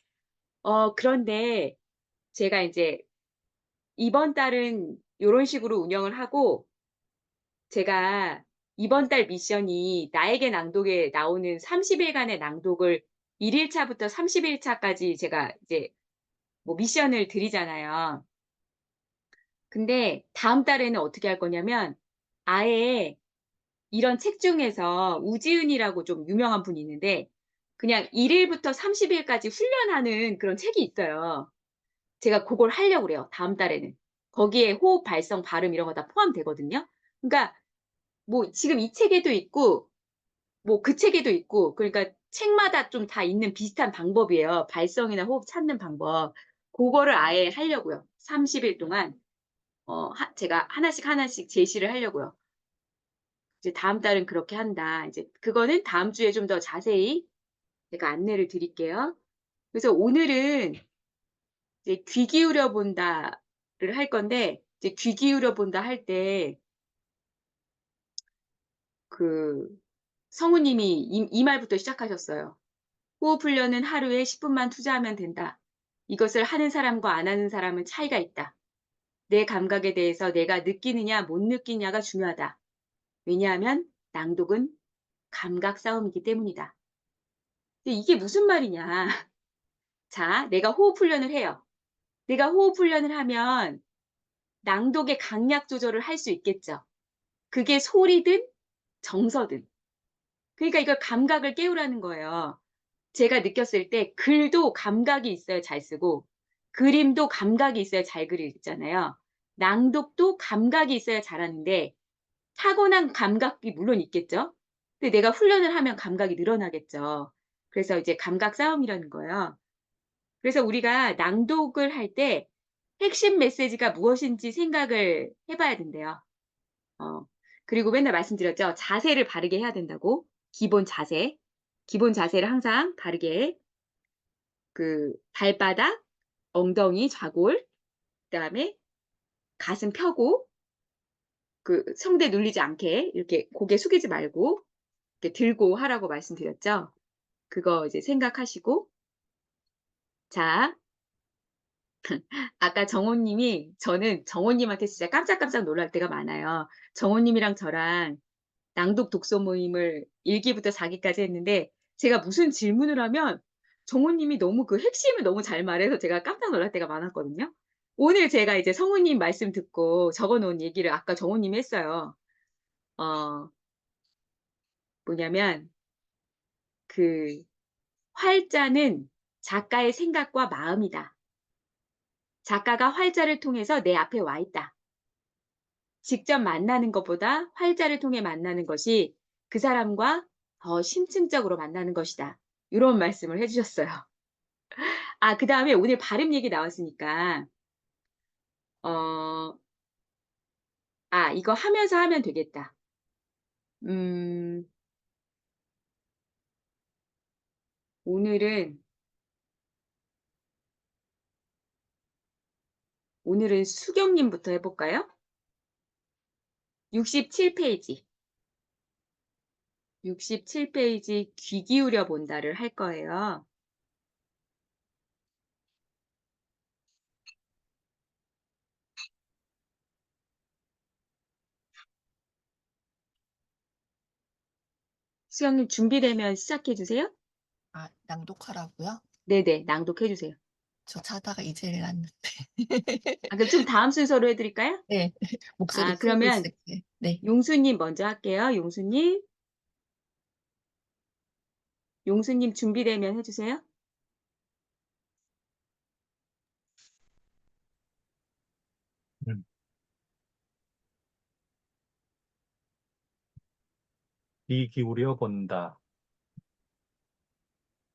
Speaker 1: 그런데 제가 이제 이번 달은 요런 식으로 운영을 하고 제가 이번 달 미션이 나에게 낭독에 나오는 30일간의 낭독을 1일차부터 30일차까지 제가 이제 뭐 미션을 드리잖아요. 근데 다음 달에는 어떻게 할 거냐면 아예 이런 책 중에서 우지은이라고 좀 유명한 분이 있는데 그냥 1일부터 30일까지 훈련하는 그런 책이 있어요. 제가 그걸 하려고 그래요. 다음 달에는. 거기에 호흡, 발성, 발음 이런 거 다 포함되거든요. 그러니까 뭐 지금 이 책에도 있고 뭐 그 책에도 있고 그러니까 책마다 좀 다 있는 비슷한 방법이에요. 발성이나 호흡 찾는 방법. 그거를 아예 하려고요. 30일 동안 제가 하나씩 제시를 하려고요. 이제 다음 달은 그렇게 한다. 이제 그거는 다음 주에 좀 더 자세히 제가 안내를 드릴게요. 그래서 오늘은 이제 귀 기울여 본다. 할 건데 이제 귀 기울여 본다 할 때 그 성우님이 이 말부터 시작하셨어요. 호흡 훈련은 하루에 10분만 투자하면 된다. 이것을 하는 사람과 안 하는 사람은 차이가 있다. 내 감각에 대해서 내가 느끼느냐 못 느끼냐가 중요하다. 왜냐하면 낭독은 감각 싸움이기 때문이다. 근데 이게 무슨 말이냐. 자, 내가 호흡 훈련을 해요. 내가 호흡 훈련을 하면 낭독의 강약 조절을 할 수 있겠죠. 그게 소리든 정서든. 그러니까 이걸 감각을 깨우라는 거예요. 제가 느꼈을 때 글도 감각이 있어야 잘 쓰고 그림도 감각이 있어야 잘 그리잖아요. 낭독도 감각이 있어야 잘하는데 타고난 감각이 물론 있겠죠. 근데 내가 훈련을 하면 감각이 늘어나겠죠. 그래서 이제 감각 싸움이라는 거예요. 그래서 우리가 낭독을 할 때 핵심 메시지가 무엇인지 생각을 해봐야 된대요. 어, 그리고 맨날 말씀드렸죠. 자세를 바르게 해야 된다고. 기본 자세. 기본 자세를 항상 바르게 그 발바닥, 엉덩이, 좌골, 그다음에 가슴 펴고 그 성대 눌리지 않게 이렇게 고개 숙이지 말고 이렇게 들고 하라고 말씀드렸죠. 그거 이제 생각하시고 자, 아까 정호님이 저는 정호님한테 진짜 깜짝깜짝 놀랄 때가 많아요. 정호님이랑 저랑 낭독 독서 모임을 1기부터 4기까지 했는데 제가 무슨 질문을 하면 정호님이 너무 그 핵심을 너무 잘 말해서 제가 깜짝 놀랄 때가 많았거든요. 오늘 제가 이제 성우님 말씀 듣고 적어 놓은 얘기를 아까 정호님이 했어요. 어, 뭐냐면 그 활자는 작가의 생각과 마음이다. 작가가 활자를 통해서 내 앞에 와 있다. 직접 만나는 것보다 활자를 통해 만나는 것이 그 사람과 더 심층적으로 만나는 것이다. 이런 말씀을 해주셨어요. 아, 그 다음에 오늘 발음 얘기 나왔으니까, 어, 아, 이거 하면서 하면 되겠다. 음, 오늘은, 오늘은 수경님부터 해볼까요? 67페이지. 67페이지 귀 기울여 본다를 할 거예요. 수경님 준비되면 시작해 주세요.
Speaker 4: 아, 낭독하라고요?
Speaker 1: 네네, 낭독해 주세요.
Speaker 4: 저 자다가 이제 일어났는데.
Speaker 1: 아, 그럼 좀 다음 순서로 해드릴까요?
Speaker 4: 네, 목소리
Speaker 1: 아,
Speaker 4: 풀고
Speaker 1: 그러면
Speaker 4: 있을게. 네,
Speaker 1: 용수님 먼저 할게요. 용수님. 용수님 준비되면 해주세요.
Speaker 2: 음. 귀 기울여 본다.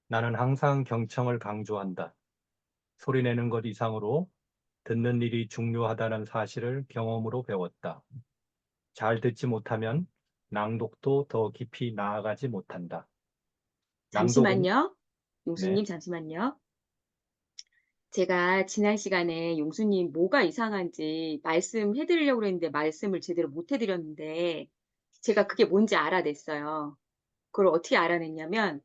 Speaker 2: 나는 항상 경청을 강조한다. 소리내는 것 이상으로 듣는 일이 중요하다는 사실을 경험으로 배웠다. 잘 듣지 못하면 낭독도 더 깊이 나아가지 못한다. 낭독은
Speaker 1: 잠시만요.
Speaker 2: 네,
Speaker 1: 용수님 잠시만요. 제가 지난 시간에 용수님 뭐가 이상한지 말씀해 드리려고 했는데 말씀을 제대로 못 해드렸는데 제가 그게 뭔지 알아냈어요. 그걸 어떻게 알아냈냐면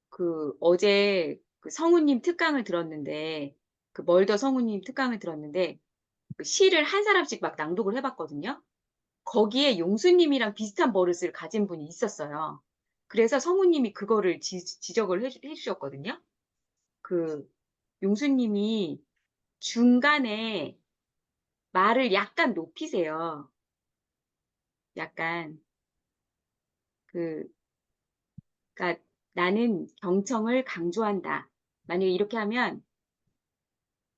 Speaker 1: 그 어제 그 성우님 특강을 들었는데 그 멀더 성우님 특강을 들었는데 그 시를 한 사람씩 막 낭독을 해봤거든요. 거기에 용수님이랑 비슷한 버릇을 가진 분이 있었어요. 그래서 성우님이 그거를 지적을 해주셨거든요. 그 용수님이 중간에 말을 약간 높이세요. 약간 그, 그러니까 나는 경청을 강조한다. 만약에 이렇게 하면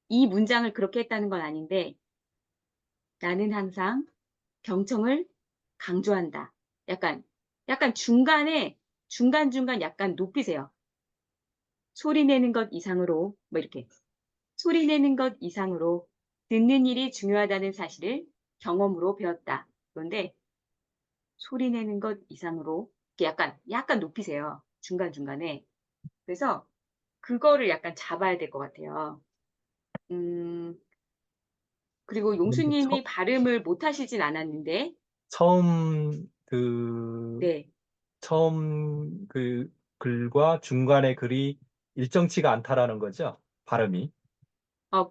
Speaker 1: 이 문장을 그렇게 했다는 건 아닌데 나는 항상 경청을 강조한다. 약간 중간에 중간중간 약간 높이세요. 소리 내는 것 이상으로 뭐 이렇게 소리 내는 것 이상으로 듣는 일이 중요하다는 사실을 경험으로 배웠다. 그런데 소리 내는 것 이상으로 이렇게 약간 높이세요. 중간중간에. 그래서 그거를 약간 잡아야 될 것 같아요. 음, 그리고
Speaker 2: 그런데
Speaker 1: 용수님이 발음을 못 하시진 않았는데,
Speaker 2: 처음
Speaker 1: 네.
Speaker 2: 처음 그 글과 중간의 글이 일정치가 않다라는 거죠. 발음이.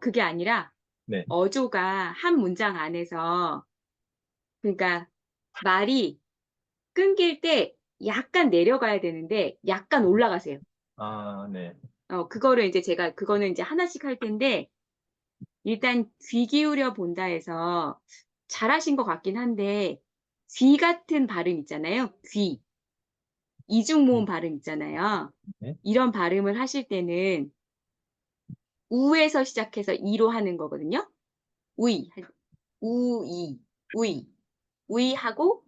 Speaker 1: 그게 아니라
Speaker 2: 네.
Speaker 1: 어조가 한 문장 안에서, 그러니까 말이 끊길 때 약간 내려가야 되는데 약간 올라가세요.
Speaker 2: 아, 네.
Speaker 1: 그거를 이제 제가 그거는 이제 하나씩 할 텐데 일단 귀 기울여 본다 해서 잘하신 것 같긴 한데 귀 같은 발음 있잖아요. 귀. 이중모음 발음 있잖아요.
Speaker 2: 네.
Speaker 1: 이런 발음을 하실 때는 우에서 시작해서 이로 하는 거거든요. 우이, 우이, 우이, 우이 하고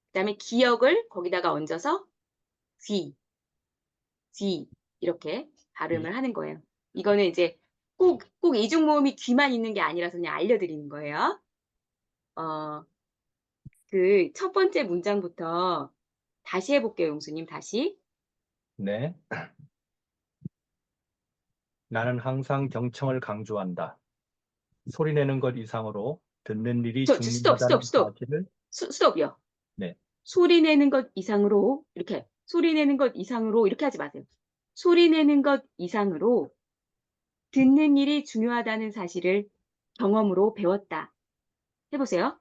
Speaker 1: 그다음에 기역을 거기다가 얹어서 귀, 귀 이렇게 발음을 하는 거예요. 이거는 이제 꼭 이중모음이 귀만 있는 게 아니라서 그냥 알려드리는 거예요. 그 첫 번째 문장부터 다시 해볼게요, 용수님. 다시.
Speaker 2: 네. 나는 항상 경청을 강조한다. 소리내는 것 이상으로 듣는 일이
Speaker 1: 스톱, 스톱,
Speaker 2: 중요하다는
Speaker 1: 스톱.
Speaker 2: 사실을.
Speaker 1: 스톱이요.
Speaker 2: 네.
Speaker 1: 소리 내는 것 이상으로, 이렇게. 소리 내는 것 이상으로, 이렇게 하지 마세요. 소리 내는 것 이상으로 듣는 일이 중요하다는 사실을 경험으로 배웠다. 해보세요.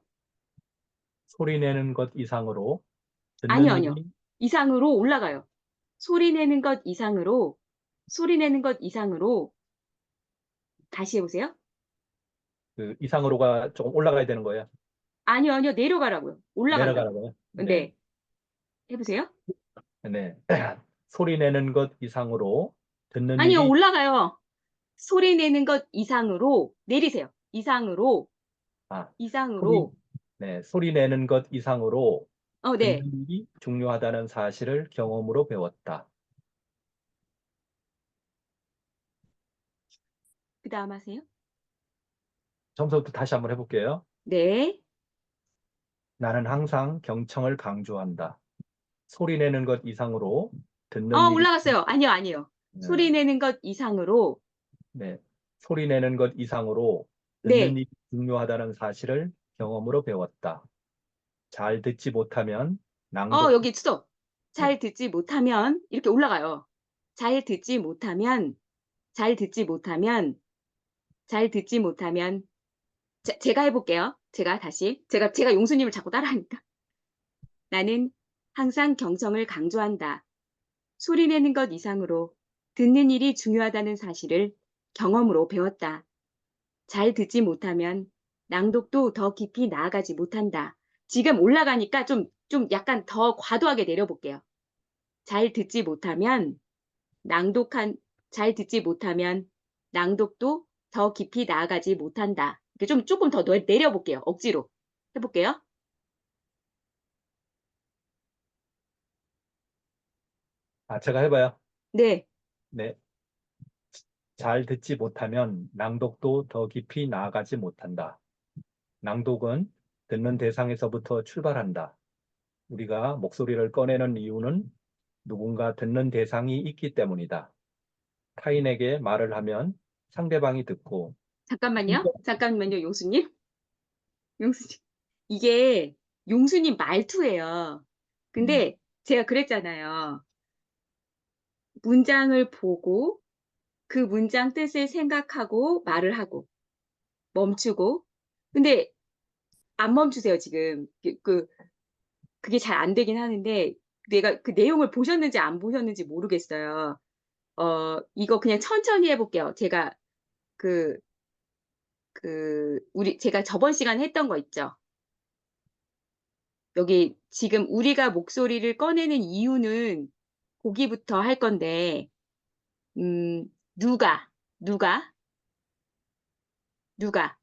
Speaker 2: 소리내는 것 이상으로
Speaker 1: 아니요,
Speaker 2: 듣는
Speaker 1: 아니요.
Speaker 2: 일이.
Speaker 1: 이상으로 올라가요. 소리 내는 것 이상으로, 소리 내는 것 이상으로, 다시 해보세요.
Speaker 2: 그 이상으로가 조금 올라가야 되는 거예요.
Speaker 1: 아니요, 아니요. 내려가라고요. 올라간다고요.
Speaker 2: 내려가라고요. 네.
Speaker 1: 네. 해보세요.
Speaker 2: 네. 소리내는 것 이상으로 듣는
Speaker 1: 아니요,
Speaker 2: 일이.
Speaker 1: 올라가요. 소리 내는 것 이상으로 내리세요. 이상으로,
Speaker 2: 아, 소리,
Speaker 1: 이상으로.
Speaker 2: 네, 소리내는 것 이상으로
Speaker 1: 네.
Speaker 2: 듣는 일이 중요하다는 사실을 경험으로 배웠다.
Speaker 1: 그 다음 하세요.
Speaker 2: 처음부터 다시 한번 해볼게요.
Speaker 1: 네.
Speaker 2: 나는 항상 경청을 강조한다. 소리내는 것 이상으로 듣는 일이.
Speaker 1: 올라갔어요. 아니요, 아니요. 소리
Speaker 2: 네,
Speaker 1: 내는 것 이상으로.
Speaker 2: 네, 소리내는 것 이상으로 듣는
Speaker 1: 네.
Speaker 2: 일이 중요하다는 사실을 경험으로 배웠다. 잘 듣지 못하면 낭독.
Speaker 1: 여기 스톱.
Speaker 2: 네,
Speaker 1: 잘 듣지 못하면, 이렇게 올라가요. 잘 듣지 못하면, 잘 듣지 못하면, 잘 듣지 못하면, 제가 해볼게요. 제가 다시. 제가 용수님을 자꾸 따라하니까. 나는 항상 경청을 강조한다. 소리 내는 것 이상으로 듣는 일이 중요하다는 사실을 경험으로 배웠다. 잘 듣지 못하면 낭독도 더 깊이 나아가지 못한다. 지금 올라가니까 좀 약간 더 과도하게 내려볼게요. 잘 듣지 못하면 잘 듣지 못하면 낭독도 더 깊이 나아가지 못한다. 이렇게 조금 더 내려볼게요. 억지로. 해볼게요.
Speaker 2: 제가 해봐요.
Speaker 1: 네.
Speaker 2: 네, 잘 듣지 못하면 낭독도 더 깊이 나아가지 못한다. 낭독은 듣는 대상에서부터 출발한다. 우리가 목소리를 꺼내는 이유는 누군가 듣는 대상이 있기 때문이다. 타인에게 말을 하면 상대방이 듣고.
Speaker 1: 잠깐만요, 용수님. 용수님. 이게 용수님 말투예요.
Speaker 2: 음,
Speaker 1: 근데 제가 그랬잖아요. 문장을 보고 그 문장 뜻을 생각하고 말을 하고 멈추고. 근데 안 멈추세요, 지금. 그게 잘 안 되긴 하는데 내가 그 내용을 보셨는지 안 보셨는지 모르겠어요. 이거 그냥 천천히 해볼게요. 제가 그, 제가 저번 시간에 했던 거 있죠? 여기 지금 우리가 목소리를 꺼내는 이유는 거기부터 할 건데, 음, 누가, 누가, 누가,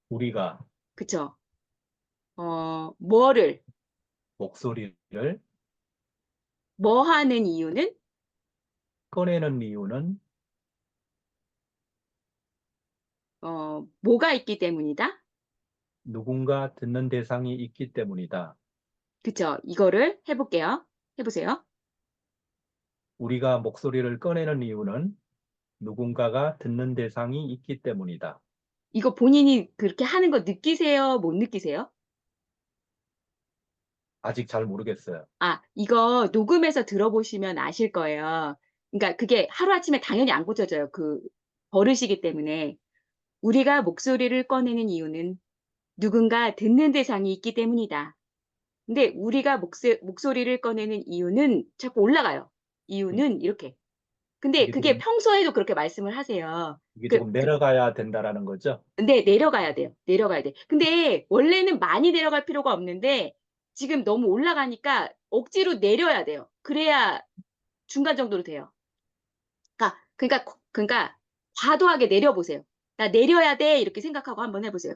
Speaker 2: 우리가
Speaker 1: 그쵸? 뭐를,
Speaker 2: 목소리를
Speaker 1: 뭐 하는 이유는,
Speaker 2: 꺼내는 이유는
Speaker 1: 뭐가 있기 때문이다?
Speaker 2: 누군가 듣는 대상이 있기 때문이다.
Speaker 1: 그쵸? 이거를 해볼게요. 해보세요.
Speaker 2: 우리가 목소리를 꺼내는 이유는 누군가가 듣는 대상이 있기 때문이다.
Speaker 1: 이거 본인이 그렇게 하는 거 느끼세요? 못 느끼세요?
Speaker 2: 아직 잘 모르겠어요.
Speaker 1: 아, 이거 녹음해서 들어보시면 아실 거예요. 그러니까 그게 하루아침에 당연히 안 고쳐져요. 그 버릇이기 때문에. 우리가 목소리를 꺼내는 이유는 누군가 듣는 대상이 있기 때문이다. 근데 우리가 목소리를 꺼내는 이유는 자꾸 올라가요. 이유는 이렇게. 근데
Speaker 2: 이게
Speaker 1: 그게
Speaker 2: 조금,
Speaker 1: 평소에도 그렇게 말씀을 하세요.
Speaker 2: 이게 조금 내려가야 된다라는 거죠?
Speaker 1: 근데 내려가야 돼요. 내려가야 돼. 근데 원래는 많이 내려갈 필요가 없는데 지금 너무 올라가니까 억지로 내려야 돼요. 그래야 중간 정도로 돼요. 그러니까 과도하게 내려보세요. 나 내려야 돼 이렇게 생각하고 한번 해보세요.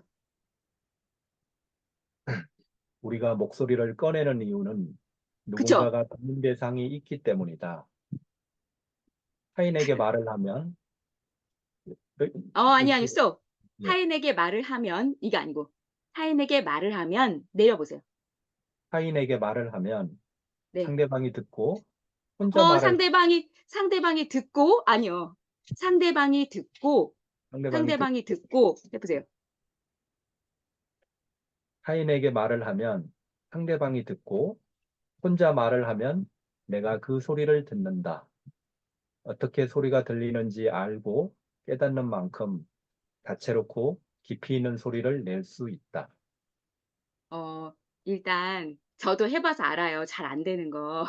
Speaker 2: 우리가 목소리를 꺼내는 이유는
Speaker 1: 그쵸?
Speaker 2: 누군가가 듣는 대상이 있기 때문이다. 타인에게 말을 하면,
Speaker 1: 아니,
Speaker 2: 이렇게,
Speaker 1: 쏘.
Speaker 2: 예,
Speaker 1: 타인에게 말을 하면 이게 아니고 타인에게 말을 하면 내려보세요.
Speaker 2: 타인에게 말을 하면
Speaker 1: 네.
Speaker 2: 상대방이 듣고 혼자 말을,
Speaker 1: 상대방이 듣고 아니요. 상대방이 듣고
Speaker 2: 상대방이 듣,
Speaker 1: 상대방이 듣고 해보세요.
Speaker 2: 타인에게 말을 하면 상대방이 듣고 혼자 말을 하면 내가 그 소리를 듣는다. 어떻게 소리가 들리는지 알고 깨닫는 만큼 다채롭고 깊이 있는 소리를 낼 수 있다.
Speaker 1: 일단 저도 해봐서 알아요. 잘 안 되는 거.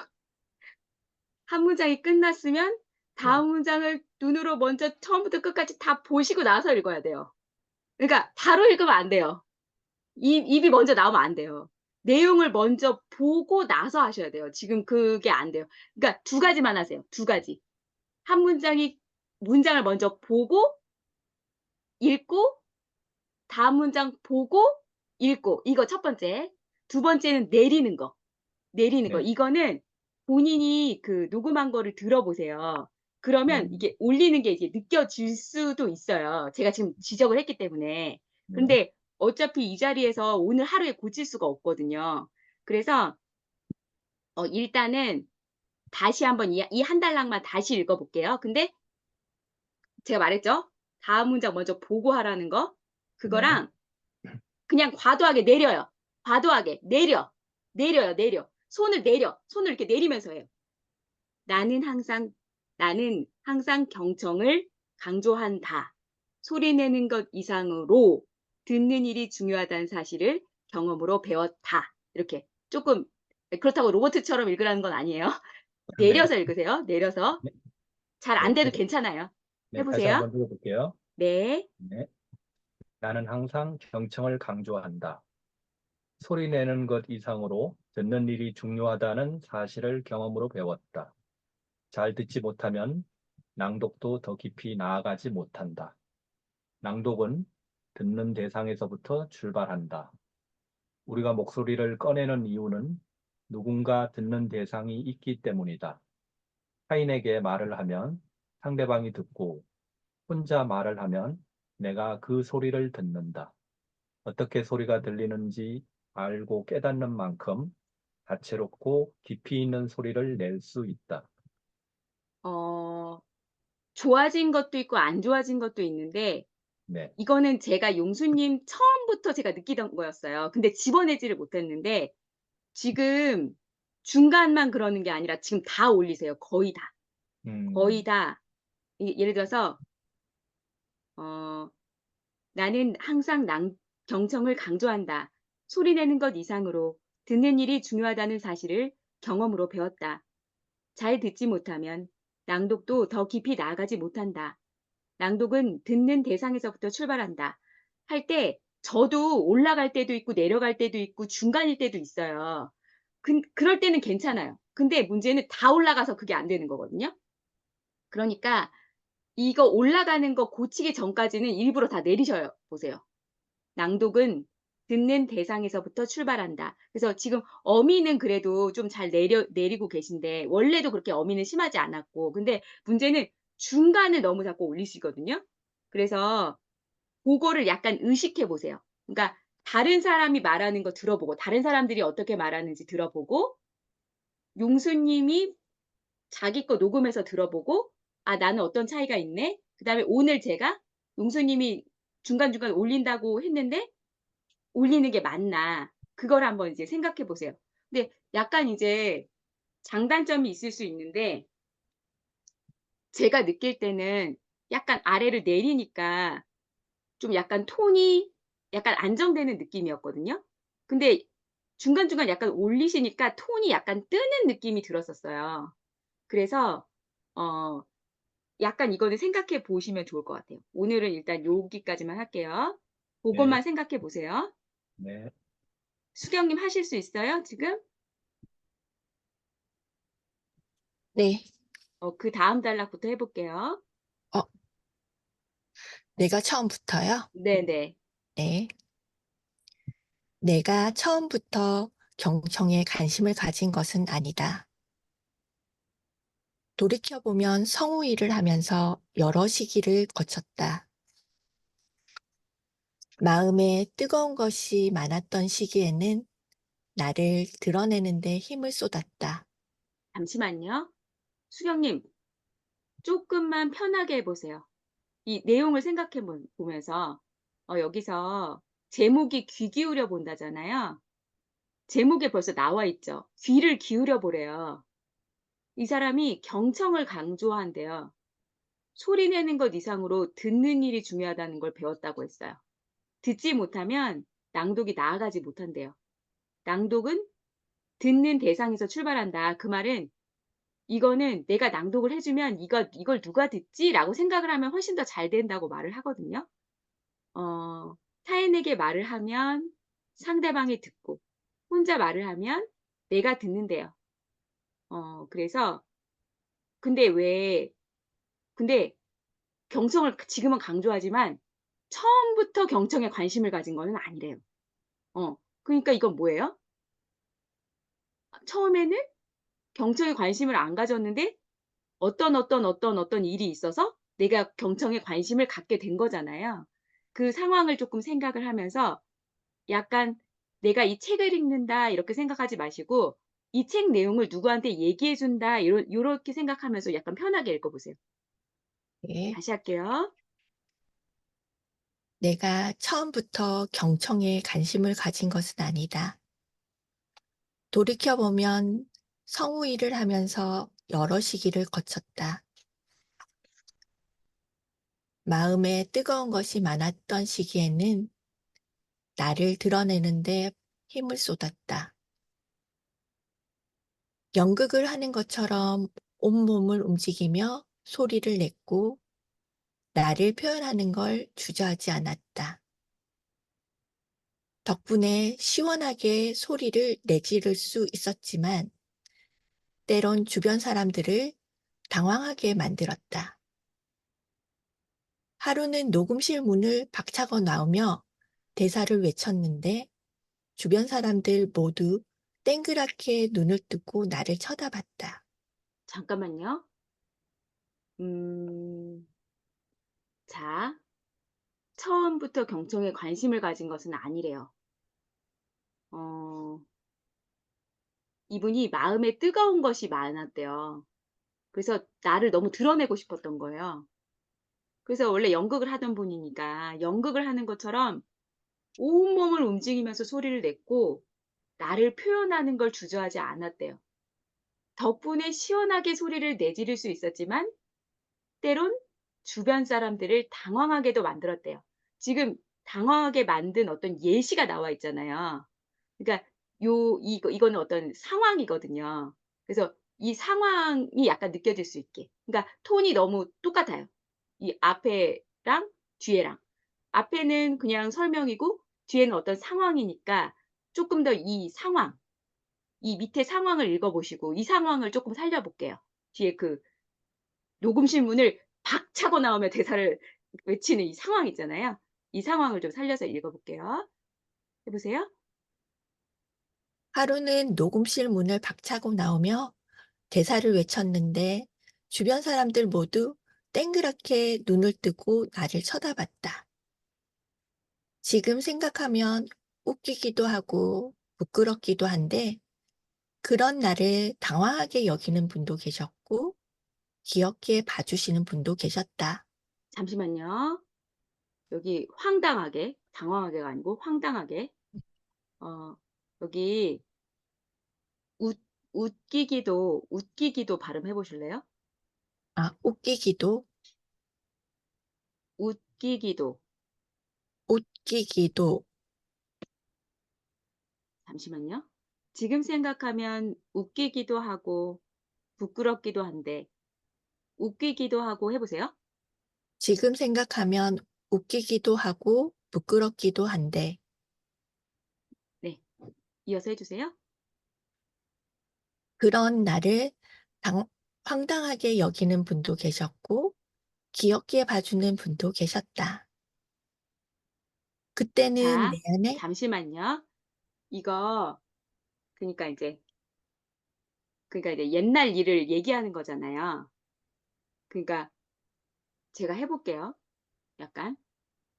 Speaker 1: 한 문장이 끝났으면
Speaker 2: 네.
Speaker 1: 다음 문장을 눈으로 먼저 처음부터 끝까지 다 보시고 나서 읽어야 돼요. 그러니까 바로 읽으면 안 돼요. 입이 먼저 나오면 안 돼요. 내용을 먼저 보고 나서 하셔야 돼요. 지금 그게 안 돼요. 그러니까 두 가지만 하세요. 두 가지. 한 문장을 먼저 보고 읽고 다음 문장 보고 읽고 이거 첫 번째. 두 번째는 내리는 거. 내리는 거.
Speaker 2: 네.
Speaker 1: 이거는 본인이 그 녹음한 거를 들어보세요.
Speaker 2: 네.
Speaker 1: 그러면 이게 올리는 게 이제 느껴질 수도 있어요. 제가 지금 지적을 했기 때문에.
Speaker 2: 네.
Speaker 1: 근데 어차피 이 자리에서 오늘 하루에 고칠 수가 없거든요. 그래서 일단은 다시 한번 이 한 달락만 다시 읽어볼게요. 근데 제가 말했죠? 다음 문장 먼저 보고 하라는 거.
Speaker 2: 네.
Speaker 1: 그거랑 그냥 과도하게 내려요. 과도하게 내려요. 손을 내려. 손을 이렇게 내리면서 해요. 나는 항상 경청을 강조한다. 소리 내는 것 이상으로 듣는 일이 중요하다는 사실을 경험으로 배웠다. 이렇게 조금 그렇다고 로봇처럼 읽으라는 건 아니에요.
Speaker 2: 네.
Speaker 1: 내려서 읽으세요. 내려서.
Speaker 2: 네.
Speaker 1: 잘 안
Speaker 2: 네.
Speaker 1: 돼도 괜찮아요.
Speaker 2: 네. 다시
Speaker 1: 해보세요.
Speaker 2: 한번 들어볼게요.
Speaker 1: 네.
Speaker 2: 네. 나는 항상 경청을 강조한다. 소리 내는 것 이상으로 듣는 일이 중요하다는 사실을 경험으로 배웠다. 잘 듣지 못하면 낭독도 더 깊이 나아가지 못한다. 낭독은 듣는 대상에서부터 출발한다. 우리가 목소리를 꺼내는 이유는 누군가 듣는 대상이 있기 때문이다. 타인에게 말을 하면 상대방이 듣고 혼자 말을 하면 내가 그 소리를 듣는다. 어떻게 소리가 들리는지 알고 깨닫는 만큼 다채롭고 깊이 있는 소리를 낼 수 있다.
Speaker 1: 어, 좋아진 것도 있고 안 좋아진 것도 있는데
Speaker 2: 네.
Speaker 1: 이거는 제가 용수님 처음부터 제가 느끼던 거였어요. 근데 집어내지를 못했는데 지금 중간만 그러는 게 아니라 지금 다 올리세요. 거의 다. 거의
Speaker 2: 음,
Speaker 1: 다. 예를 들어서 어, 나는 항상 경청을 강조한다. 소리 내는 것 이상으로 듣는 일이 중요하다는 사실을 경험으로 배웠다. 잘 듣지 못하면 낭독도 더 깊이 나아가지 못한다. 낭독은 듣는 대상에서부터 출발한다. 할 때 저도 올라갈 때도 있고 내려갈 때도 있고 중간일 때도 있어요. 그럴 때는 괜찮아요. 근데 문제는 다 올라가서 그게 안 되는 거거든요. 그러니까 이거 올라가는 거 고치기 전까지는 일부러 다 내리셔 보세요. 낭독은 듣는 대상에서부터 출발한다. 그래서 지금 어미는 그래도 좀 잘 내리고 계신데 원래도 그렇게 어미는 심하지 않았고 근데 문제는 중간을 너무 자꾸 올리시거든요. 그래서 그거를 약간 의식해 보세요. 그러니까 다른 사람이 말하는 거 들어보고 다른 사람들이 어떻게 말하는지 들어보고 용수님이 자기 거 녹음해서 들어보고 아 나는 어떤 차이가 있네. 그다음에 오늘 제가 용수님이 중간중간 올린다고 했는데 올리는 게 맞나? 그걸 한번 이제 생각해 보세요. 근데 약간 이제 장단점이 있을 수 있는데 제가 느낄 때는 약간 아래를 내리니까 좀 약간 톤이 약간 안정되는 느낌이었거든요. 근데 중간중간 약간 올리시니까 톤이 약간 뜨는 느낌이 들었었어요. 그래서 어 약간 이거는 생각해 보시면 좋을 것 같아요. 오늘은 일단 여기까지만 할게요.
Speaker 2: 네,
Speaker 1: 고것만 생각해 보세요.
Speaker 2: 네.
Speaker 1: 수경님 하실 수 있어요, 지금?
Speaker 4: 네.
Speaker 1: 그다음 단락부터 해 볼게요.
Speaker 4: 어, 내가 처음부터요?
Speaker 1: 네네.
Speaker 4: 네. 내가 처음부터 경청에 관심을 가진 것은 아니다. 돌이켜보면 성우 일을 하면서 여러 시기를 거쳤다. 마음에 뜨거운 것이 많았던 시기에는 나를 드러내는 데 힘을 쏟았다.
Speaker 1: 잠시만요. 수경님 쪼끔만 편하게 해 보세요. 이 내용을 생각해 보면서 여기서 제목이 귀 기울여 본다잖아요. 제목에 벌써 나와 있죠. 귀를 기울여 보래요. 이 사람이 경청을 강조한대요. 소리 내는 것 이상으로 듣는 일이 중요하다는 걸 배웠다고 했어요. 듣지 못하면 낭독이 나아가지 못한대요. 낭독은 듣는 대상에서 출발한다. 그 말은 이거는 내가 낭독을 해주면 이걸 누가 듣지? 라고 생각을 하면 훨씬 더 잘 된다고 말을 하거든요. 타인에게 말을 하면 상대방이 듣고, 혼자 말을 하면 내가 듣는데요. 그래서, 근데 왜, 근데 경청을 지금은 강조하지만 처음부터 경청에 관심을 가진 거는 아니래요. 그러니까 이건 뭐예요? 처음에는 경청에 관심을 안 가졌는데 어떤 일이 있어서 내가 경청에 관심을 갖게 된 거잖아요. 그 상황을 조금 생각을 하면서 약간 '내가 이 책을 읽는다.' 이렇게 생각하지 마시고 '이 책 내용을 누구한테 얘기해 준다.' 요렇게 생각하면서 약간 편하게 읽어 보세요.
Speaker 4: 네.
Speaker 1: 다시 할게요.
Speaker 4: 내가 처음부터 경청에 관심을 가진 것은 아니다. 돌이켜보면 성우 일을 하면서 여러 시기를 거쳤다. 마음에 뜨거운 것이 많았던 시기에는 나를 드러내는데 힘을 쏟았다. 연극을 하는 것처럼 온몸을 움직이며 소리를 냈고 나를 표현하는 걸 주저하지 않았다. 덕분에 시원하게 소리를 내지를 수 있었지만 때론 주변 사람들을 당황하게 만들었다. 하루는 녹음실 문을 박차고 나오며 대사를 외쳤는데 주변 사람들 모두 땡그랗게 눈을 뜨고 나를 쳐다봤다.
Speaker 1: 잠깐만요. 음. 자, 처음부터 경청에 관심을 가진 것은 아니래요. 어 이분이 마음에 뜨거운 것이 많았대요. 그래서 나를 너무 드러내고 싶었던 거예요. 그래서 원래 연극을 하던 분이니까 연극을 하는 것처럼 온몸을 움직이면서 소리를 냈고 나를 표현하는 걸 주저하지 않았대요. 덕분에 시원하게 소리를 내지를 수 있었지만 때론 주변 사람들을 당황하게도 만들었대요. 지금 당황하게 만든 어떤 예시가 나와 있잖아요. 그러니까 이거는 어떤 상황이거든요. 그래서 이 상황이 약간 느껴질 수 있게. 그러니까 톤이 너무 똑같아요. 이 앞에랑 뒤에랑. 앞에는 그냥 설명이고 뒤에는 어떤 상황이니까 쪼끔 더 이 상황, 이 밑에 상황을 읽어 보시고 이 상황을 쪼끔 살려 볼게요. 뒤에 그 녹음실 문을 박 차고 나오며 대사를 외치는 이 상황 있잖아요. 이 상황을 좀 살려서 읽어 볼게요. 해 보세요.
Speaker 4: 하루는 녹음실 문을 박차고 나오며 대사를 외쳤는데 주변 사람들 모두 땡그랗게 눈을 뜨고 나를 쳐다봤다. 지금 생각하면 웃기기도 하고 부끄럽기도 한데 그런 나를 당황하게 여기는 분도 계셨고 귀엽게 봐주시는 분도 계셨다.
Speaker 1: 잠시만요. 여기 황당하게, 당황하게가 아니고 황당하게, 어, 여기 웃기기도 발음해 보실래요?
Speaker 4: 아, 웃기기도,
Speaker 1: 웃기기도.
Speaker 4: 웃기기도,
Speaker 1: 잠시만요. 지금 생각하면 웃기기도 하고 부끄럽기도 한데 웃기기도 하고 해보세요.
Speaker 4: 지금 생각하면 웃기기도 하고 부끄럽기도 한데,
Speaker 1: 네, 이어서 해주세요.
Speaker 4: 그런 나를 황당하게 여기는 분도 계셨고, 귀엽게 봐주는 분도 계셨다. 그때는
Speaker 1: 자,
Speaker 4: 내 안에
Speaker 1: 잠시만요. 이거 그러니까 이제 옛날 일을 얘기하는 거잖아요. 그러니까 제가 해볼게요. 약간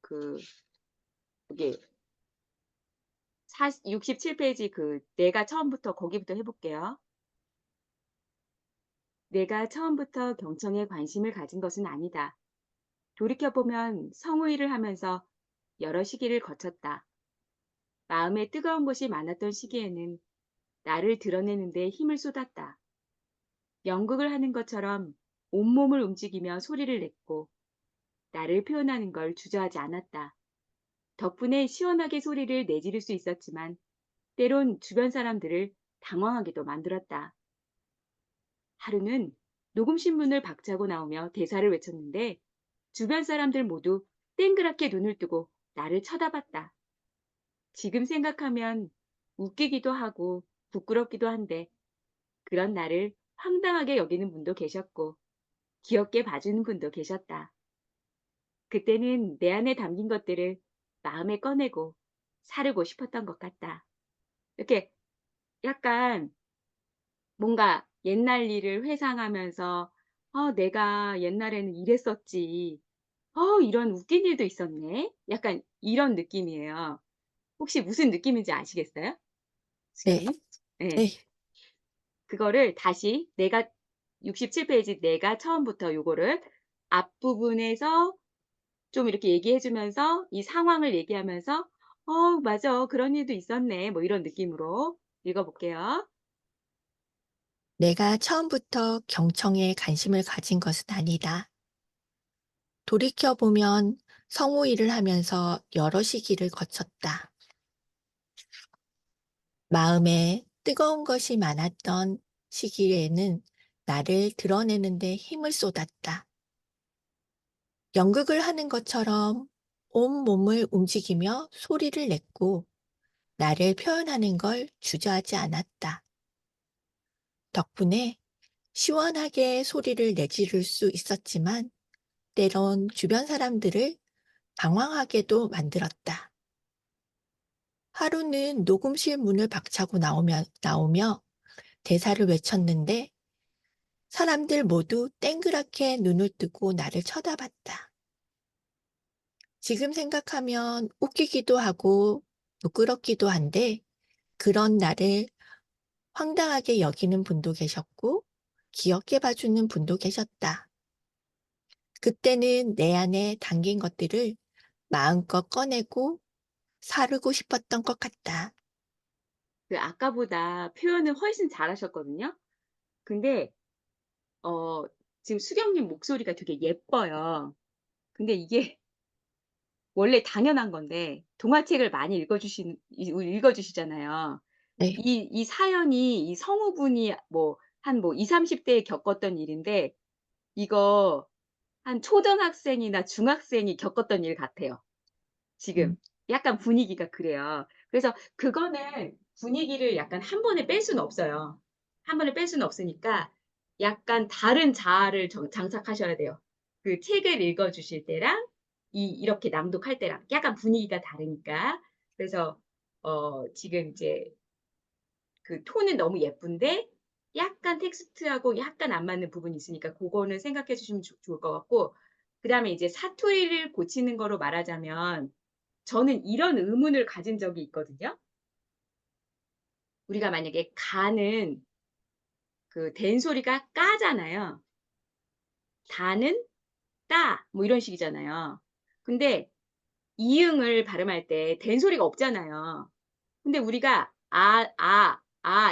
Speaker 1: 그 여기 67페이지 그 내가 처음부터 거기부터 해볼게요. 내가 처음부터 경청에 관심을 가진 것은 아니다. 돌이켜보면 성우일을 하면서 여러 시기를 거쳤다. 마음에 뜨거운 것이 많았던 시기에는 나를 드러내는 데 힘을 쏟았다. 연극을 하는 것처럼 온몸을 움직이며 소리를 냈고 나를 표현하는 걸 주저하지 않았다. 덕분에 시원하게 소리를 내지를 수 있었지만 때론 주변 사람들을 당황하게도 만들었다. 하루는 녹음신문을 박차고 나오며 대사를 외쳤는데 주변 사람들 모두 땡그랗게 눈을 뜨고 나를 쳐다봤다. 지금 생각하면 웃기기도 하고 부끄럽기도 한데 그런 나를 황당하게 여기는 분도 계셨고 귀엽게 봐주는 분도 계셨다. 그때는 내 안에 담긴 것들을 마음에 꺼내고 사르고 싶었던 것 같다. 이렇게 약간 뭔가 옛날 일을 회상하면서 내가 옛날에는 이랬었지. 이런 웃긴 일도 있었네. 약간 이런 느낌이에요. 혹시 무슨 느낌인지 아시겠어요?
Speaker 4: 네,
Speaker 1: 수경님? 네.
Speaker 4: 네,
Speaker 1: 그거를 다시 내가 67페이지 내가 처음부터 요거를 앞부분에서 좀 이렇게 얘기해 주면서 이 상황을 얘기하면서 맞아. 그런 일도 있었네. 뭐 이런 느낌으로 읽어 볼게요.
Speaker 4: 내가 처음부터 경청에 관심을 가진 것은 아니다. 돌이켜보면 성우 일을 하면서 여러 시기를 거쳤다. 마음에 뜨거운 것이 많았던 시기에는 나를 드러내는 데 힘을 쏟았다. 연극을 하는 것처럼 온 몸을 움직이며 소리를 냈고 나를 표현하는 걸 주저하지 않았다. 덕분에 시원하게 소리를 내지를 수 있었지만 때론 주변 사람들을 당황하게도 만들었다. 하루는 녹음실 문을 박차고 나오며 대사를 외쳤는데 사람들 모두 땡그랗게 눈을 뜨고 나를 쳐다봤다. 지금 생각하면 웃기기도 하고 부끄럽기도 한데 그런 나를 황당하게 여기는 분도 계셨고 귀엽게 봐주는 분도 계셨다. 그때는 내 안에 담긴 것들을 마음껏 꺼내고 사르고 싶었던 것 같다.
Speaker 1: 그 아까보다 표현을 훨씬 잘하셨거든요. 근데 지금 수경님 목소리가 되게 예뻐요. 근데 이게 원래 당연한 건데 동화책을 많이 읽어주시잖아요.
Speaker 4: 네,
Speaker 1: 이 사연이 이 성우분이 한 20, 30대에 겪었던 일인데 이거 한 초등학생이나 중학생이 겪었던 일 같아요. 지금
Speaker 4: 음,
Speaker 1: 약간 분위기가 그래요. 그래서 그거는 분위기를 약간 한 번에 뺄 수는 없어요. 한 번에 뺄 수는 없으니까 약간 다른 자아를 장착하셔야 돼요. 그 책을 읽어주실 때랑 이렇게 낭독할 때랑 약간 분위기가 다르니까. 그래서 지금 이제 그 톤은 너무 예쁜데 약간 텍스트하고 약간 안 맞는 부분이 있으니까 그거는 생각해 주시면 좋을 것 같고 그다음에 이제 사투리를 고치는 거로 말하자면 저는 이런 의문을 가진 적이 있거든요. 우리가 만약에 가는 그 된 소리가 까잖아요. 다는 따, 뭐 이런 식이잖아요. 근데 이응을 발음할 때 된소리가 없잖아요. 근데 우리가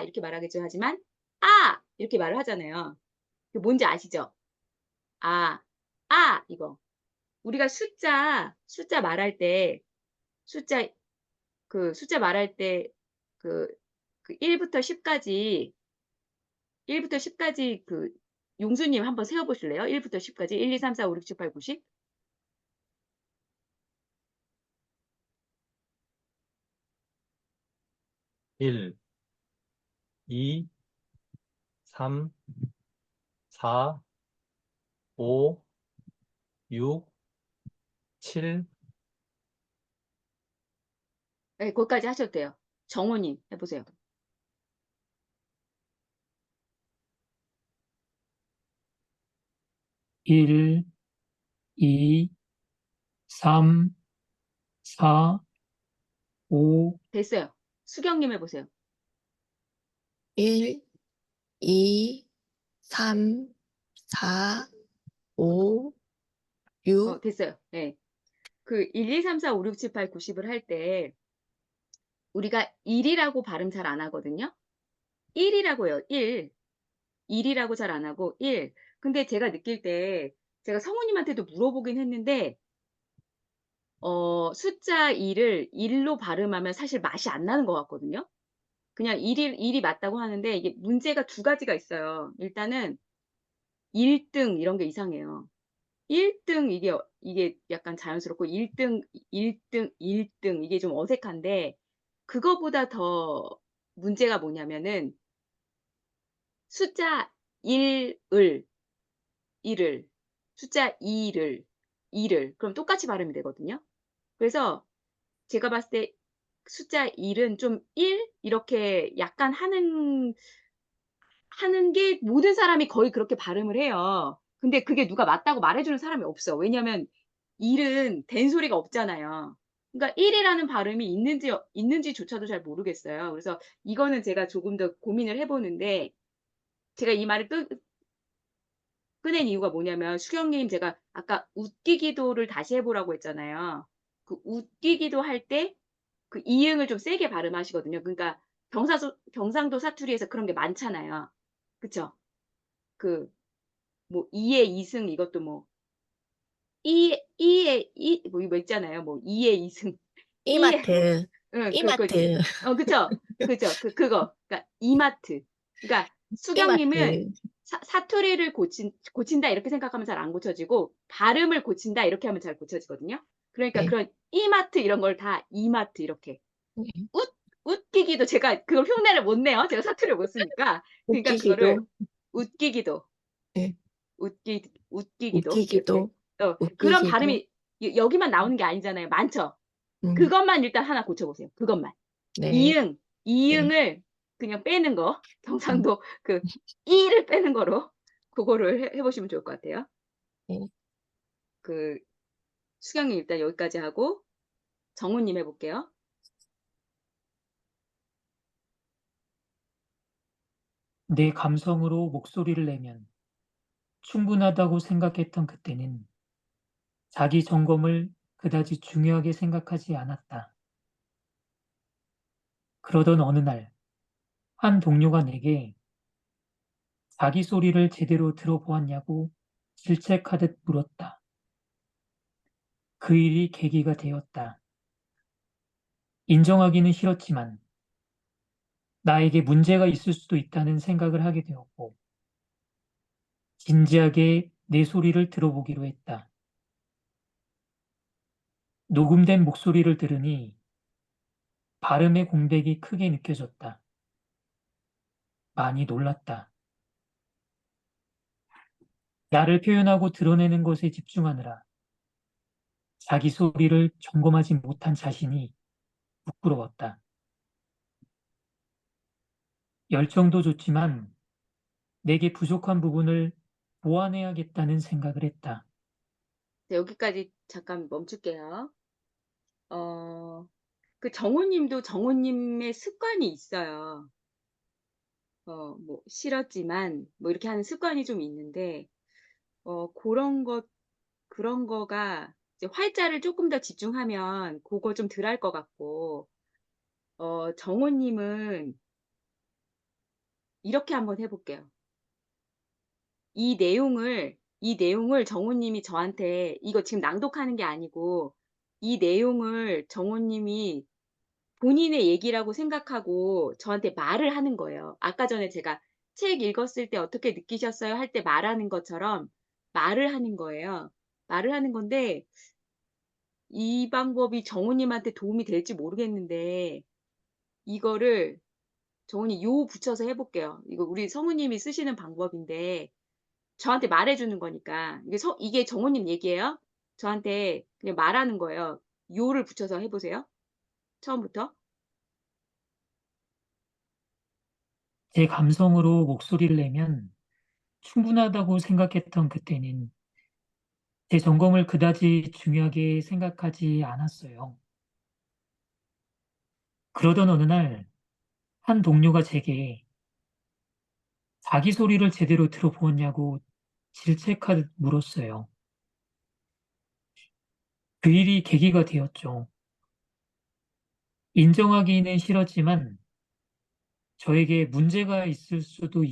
Speaker 1: 이렇게 말하겠죠. 하지만 이렇게 말을 하잖아요. 그 뭔지 아시죠? 이거. 우리가 숫자 말할 때 숫자 숫자 말할 때 그 1부터 10까지 용수님 한번 세어 보실래요? 1부터 10까지 1, 2, 3, 4, 5, 6, 7, 8, 9, 10.
Speaker 2: 1, 2, 3, 4, 5, 6, 7,
Speaker 1: 네, 거기까지 하셔도 돼요. 정호님 해보세요.
Speaker 3: 1, 2, 3, 4, 5,
Speaker 1: 됐어요. 수경님 해보세요.
Speaker 4: 1, 2, 3, 4, 5, 6.
Speaker 1: 됐어요. 네. 1, 2, 3, 4, 5, 6, 7, 8, 9, 10을 할 때 우리가 1이라고 발음 잘 안 하거든요. 1이라고 해요. 1. 1이라고 잘 안 하고 1. 근데 제가 느낄 때 제가 성우님한테도 물어보긴 했는데 숫자 2를 1로 발음하면 사실 맛이 안 나는 것 같거든요. 그냥 1이 맞다고 하는데 이게 문제가 두 가지가 있어요. 일단은 1등 이런 게 이상해요. 1등 이게 약간 자연스럽고 1등 이게 좀 어색한데 그거보다 더 문제가 뭐냐면은 숫자 1을 숫자 2를 그럼 똑같이 발음이 되거든요. 그래서 제가 봤을 때 숫자 1은 좀 1 이렇게 약간 하는 게 모든 사람이 거의 그렇게 발음을 해요. 근데 그게 누가 맞다고 말해주는 사람이 없어. 왜냐면 1은 된소리가 없잖아요. 그러니까 1이라는 발음이 있는지조차도 잘 모르겠어요. 그래서 이거는 제가 조금 더 고민을 해보는데 제가 이 말을 꺼낸 이유가 뭐냐면 수경님 제가 아까 웃기기도를 다시 해보라고 했잖아요. 그 웃기기도 할 때 그 이응을 좀 세게 발음하시거든요. 그러니까 경상도 사투리에서 그런 게 많잖아요. 그쵸? 그 뭐 이의 이승 이것도 뭐 이의 뭐 있잖아요. 뭐 이의 이승 이의
Speaker 4: 이마트,
Speaker 1: 응,
Speaker 4: 이마트,
Speaker 1: 그쵸? 그죠? 그거. 그러니까 이마트. 그러니까 수경님은
Speaker 4: 이마트.
Speaker 1: 사투리를 고친다 이렇게 생각하면 잘 안 고쳐지고 발음을 고친다 이렇게 하면 잘 고쳐지거든요. 그러니까
Speaker 4: 네.
Speaker 1: 그런 이마트 이런 걸 다 이마트 이렇게
Speaker 4: 네.
Speaker 1: 웃기기도 제가 그걸 흉내를 못 내요. 제가 사투리를 못 쓰니까. 그러니까 그거를
Speaker 4: 웃기기도,
Speaker 1: 웃기기도
Speaker 4: 네.
Speaker 1: 웃기기도 이렇게
Speaker 4: 웃기기도,
Speaker 1: 그런
Speaker 4: 웃기기도.
Speaker 1: 발음이 여기만 나오는 게 아니잖아요. 많죠.
Speaker 4: 음,
Speaker 1: 그것만 일단 하나 고쳐보세요. 그것만.
Speaker 4: 네,
Speaker 1: 이응,
Speaker 4: 네.
Speaker 1: 이응을 그냥 빼는 거.
Speaker 4: 음,
Speaker 1: 경상도 이를 빼는 거로 그거를 해보시면 좋을 것 같아요.
Speaker 4: 네.
Speaker 1: 그 수경님 일단 여기까지 하고 정우님 해볼게요.
Speaker 3: 내 감성으로 목소리를 내면 충분하다고 생각했던 그때는 자기 점검을 그다지 중요하게 생각하지 않았다. 그러던 어느 날, 한 동료가 내게 자기 소리를 제대로 들어보았냐고 질책하듯 물었다. 그 일이 계기가 되었다. 인정하기는 싫었지만 나에게 문제가 있을 수도 있다는 생각을 하게 되었고, 진지하게 내 소리를 들어보기로 했다. 녹음된 목소리를 들으니 발음의 공백이 크게 느껴졌다. 많이 놀랐다. 나를 표현하고 드러내는 것에 집중하느라 자기 소리를 점검하지 못한 자신이 부끄러웠다. 열정도 좋지만 내게 부족한 부분을 보완해야겠다는 생각을 했다.
Speaker 1: 자, 여기까지 잠깐 멈출게요. 그 정우님도 정우님의 습관이 있어요. 뭐 싫었지만 뭐 이렇게 하는 습관이 좀 있는데 그런 거가 이제 활자를 조금 더 집중하면 그거 좀 덜 할 것 같고, 정호님은 이렇게 한번 해볼게요. 이 내용을 정호님이 저한테, 이거 지금 낭독하는 게 아니고, 이 내용을 정호님이 본인의 얘기라고 생각하고 저한테 말을 하는 거예요. 아까 전에 제가 책 읽었을 때 어떻게 느끼셨어요? 할 때 말하는 것처럼 말을 하는 거예요. 말을 하는 건데, 이 방법이 정호님한테 도움이 될지 모르겠는데, 이거를 정호님 요 붙여서 해볼게요. 이거 우리 성우님이 쓰시는 방법인데, 저한테 말해주는 거니까. 이게 정호님 얘기예요. 저한테 그냥 말하는 거예요. 요를 붙여서 해보세요. 처음부터.
Speaker 3: 제 감성으로 목소리를 내면 충분하다고 생각했던 그때는 제 전공을 그다지 중요하게 생각하지 않았어요. 그러던 어느 날 한 동료가 제게 자기 소리를 제대로 들어보았냐고 질책하듯 물었어요. 그 일이 계기가 되었죠. 인정하기는 싫었지만 저에게 문제가 있을 수도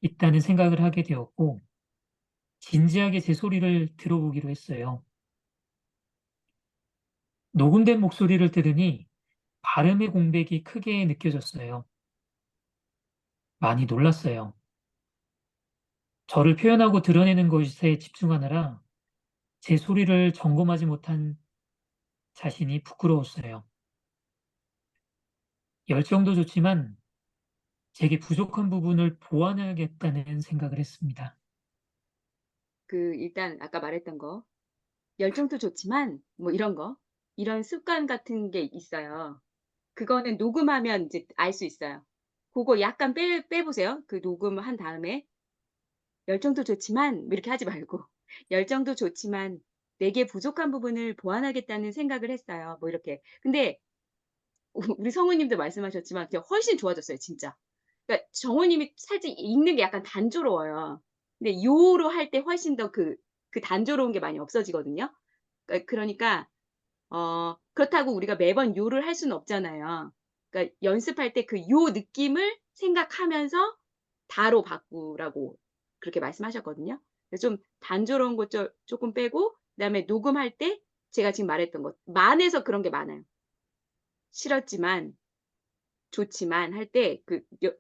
Speaker 3: 있다는 생각을 하게 되었고, 진지하게 제 소리를 들어보기로 했어요. 녹음된 목소리를 들으니 발음의 공백이 크게 느껴졌어요. 많이 놀랐어요. 저를 표현하고 드러내는 것에 집중하느라 제 소리를 점검하지 못한 자신이 부끄러웠어요. 열정도 좋지만 제게 부족한 부분을 보완해야겠다는 생각을 했습니다.
Speaker 1: 일단 아까 말했던 거. 열정도 좋지만, 뭐 이런 거. 이런 습관 같은 게 있어요. 그거는 녹음하면 이제 알 수 있어요. 그거 약간 빼보세요. 그 녹음한 다음에. 열정도 좋지만, 뭐 이렇게 하지 말고. 열정도 좋지만, 내게 부족한 부분을 보완하겠다는 생각을 했어요. 뭐 이렇게. 근데, 우리 성우님도 말씀하셨지만, 그냥 훨씬 좋아졌어요, 진짜. 그러니까 정호님이 살짝 읽는 게 약간 단조로워요. 근데 요로 할 때 훨씬 더 그 단조로운 게 많이 없어지거든요. 그러니까 그렇다고 우리가 매번 요를 할 수는 없잖아요. 그러니까 연습할 때 그 요 느낌을 생각하면서 다로 바꾸라고 그렇게 말씀하셨거든요. 그래서 좀 단조로운 것 조금 빼고, 그다음에 녹음할 때 제가 지금 말했던 것, 만에서 그런 게 많아요. 싫었지만, 좋지만 할 때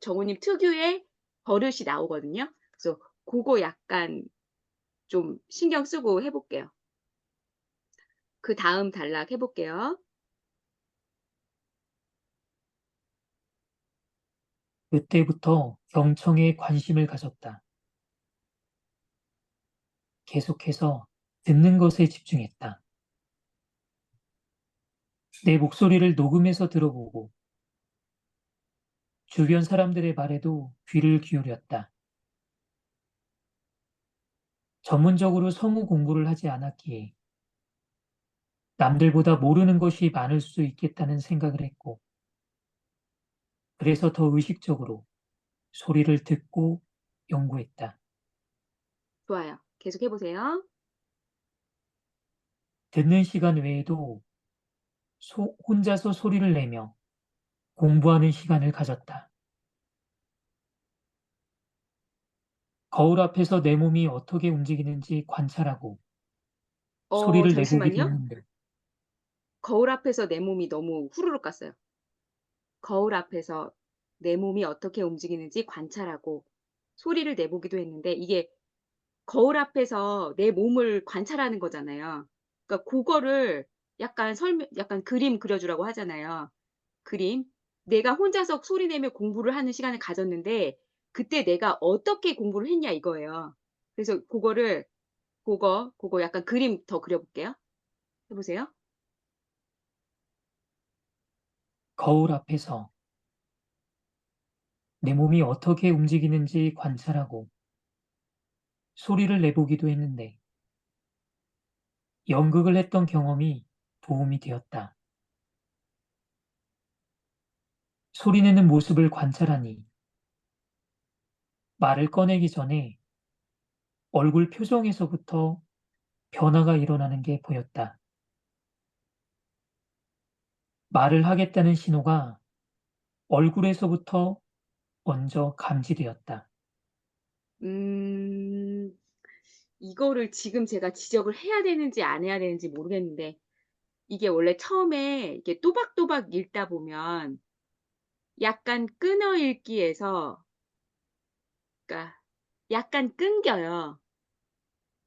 Speaker 1: 정우님 특유의 버릇이 나오거든요. 그래서 그거 약간 좀 신경 쓰고 해볼게요. 그 다음 단락 해볼게요.
Speaker 3: 그때부터 경청에 관심을 가졌다. 계속해서 듣는 것에 집중했다. 내 목소리를 녹음해서 들어보고 주변 사람들의 말에도 귀를 기울였다. 전문적으로 성우 공부를 하지 않았기에 남들보다 모르는 것이 많을 수 있겠다는 생각을 했고, 그래서 더 의식적으로 소리를 듣고 연구했다.
Speaker 1: 좋아요. 계속 해보세요.
Speaker 3: 듣는 시간 외에도 혼자서 소리를 내며 공부하는 시간을 가졌다. 거울 앞에서 내 몸이 어떻게 움직이는지 관찰하고 소리를 내보기도
Speaker 1: 잠시만요.
Speaker 3: 했는데,
Speaker 1: 거울 앞에서 내 몸이 너무 후루룩 갔어요. 거울 앞에서 내 몸이 어떻게 움직이는지 관찰하고 소리를 내보기도 했는데, 이게 거울 앞에서 내 몸을 관찰하는 거잖아요. 그러니까 그거를 약간 그림 그려주라고 하잖아요. 그림. 내가 혼자서 소리 내며 공부를 하는 시간을 가졌는데, 그때 내가 어떻게 공부를 했냐 이거예요. 그래서 그거 약간 그림 더 그려볼게요. 해보세요.
Speaker 3: 거울 앞에서 내 몸이 어떻게 움직이는지 관찰하고 소리를 내보기도 했는데, 연극을 했던 경험이 도움이 되었다. 소리 내는 모습을 관찰하니 말을 꺼내기 전에 얼굴 표정에서부터 변화가 일어나는 게 보였다. 말을 하겠다는 신호가 얼굴에서부터 먼저 감지되었다.
Speaker 1: 음, 이거를 지금 제가 지적을 해야 되는지 안 해야 되는지 모르겠는데, 이게 원래 처음에 이렇게 또박또박 읽다 보면 약간 끊어 읽기에서, 그러니까 약간 끊겨요.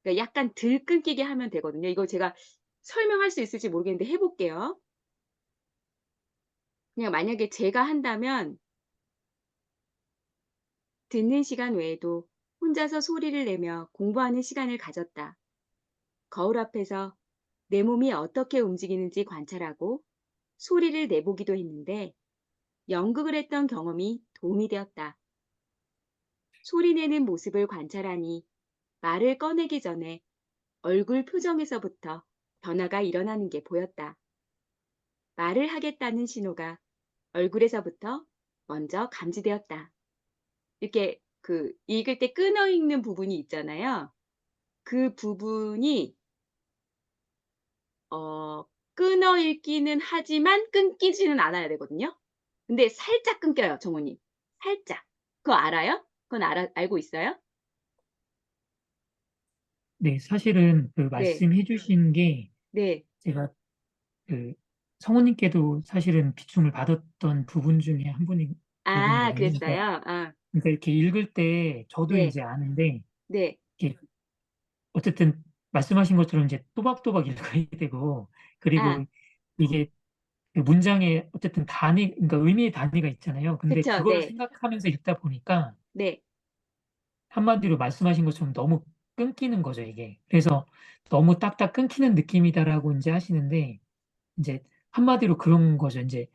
Speaker 1: 그러니까 약간 덜 끊기게 하면 되거든요. 이거 제가 설명할 수 있을지 모르겠는데 해볼게요. 그냥 만약에 제가 한다면 듣는 시간 외에도 혼자서 소리를 내며 공부하는 시간을 가졌다. 거울 앞에서 내 몸이 어떻게 움직이는지 관찰하고 소리를 내보기도 했는데 연극을 했던 경험이 도움이 되었다. 소리내는 모습을 관찰하니 말을 꺼내기 전에 얼굴 표정에서부터 변화가 일어나는 게 보였다. 말을 하겠다는 신호가 얼굴에서부터 먼저 감지되었다. 이렇게 읽을 때 끊어 읽는 부분이 있잖아요. 그 부분이 끊어 읽기는 하지만 끊기지는 않아야 되거든요. 근데 살짝 끊겨요, 정호님. 살짝. 그거 알아요? 그건 알고 있어요?
Speaker 3: 네, 사실은 그
Speaker 1: 네,
Speaker 3: 말씀해 주신 게
Speaker 1: 네.
Speaker 3: 제가 그 성우님께도 사실은 비춤을 받았던 부분 중에
Speaker 1: 아,
Speaker 3: 부분이거든요. 그러니까,
Speaker 1: 그랬어요? 아,
Speaker 3: 그러니까 이렇게 읽을 때 저도
Speaker 1: 네,
Speaker 3: 이제 아는데
Speaker 1: 네.
Speaker 3: 이렇게 어쨌든 말씀하신 것처럼 이제 또박또박 읽어야 되고
Speaker 1: 아,
Speaker 3: 그리고 이게 그 문장에 어쨌든 그러니까 의미의 단위가 있잖아요. 근데
Speaker 1: 그쵸.
Speaker 3: 그걸
Speaker 1: 네,
Speaker 3: 생각하면서 읽다 보니까
Speaker 1: 네,
Speaker 3: 한마디로 말씀하신 것처럼 너무 끊기는 거죠, 이게. 그래서 너무 딱딱 끊기는 느낌이다라고 이제 하시는데 이제 한마디로 그런 거죠. 이제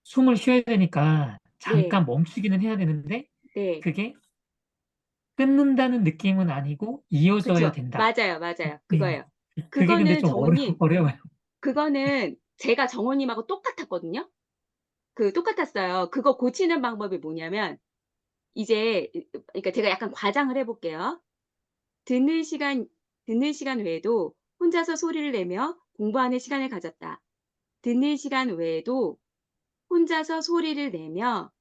Speaker 3: 숨을 쉬어야 되니까
Speaker 1: 네,
Speaker 3: 잠깐 멈추기는 해야 되는데
Speaker 1: 네.
Speaker 3: 그게 끊는다는 느낌은 아니고 이어져야
Speaker 1: 그쵸.
Speaker 3: 된다.
Speaker 1: 맞아요, 맞아요.
Speaker 3: 네.
Speaker 1: 그거예요.
Speaker 3: 그게 근데
Speaker 1: 그거는
Speaker 3: 좀
Speaker 1: 정호님,
Speaker 3: 어려워요.
Speaker 1: 그거는 제가 정호님하고 똑같았거든요. 똑같았어요. 그거 고치는 방법이 뭐냐면, 이제, 그러니까 제가 약간 과장을 해볼게요. 듣는 시간, 듣는 시간 외에도 혼자서 소리를 내며 공부하는 시간을 가졌다. 듣는 시간 외에도 혼자서 소리를 내며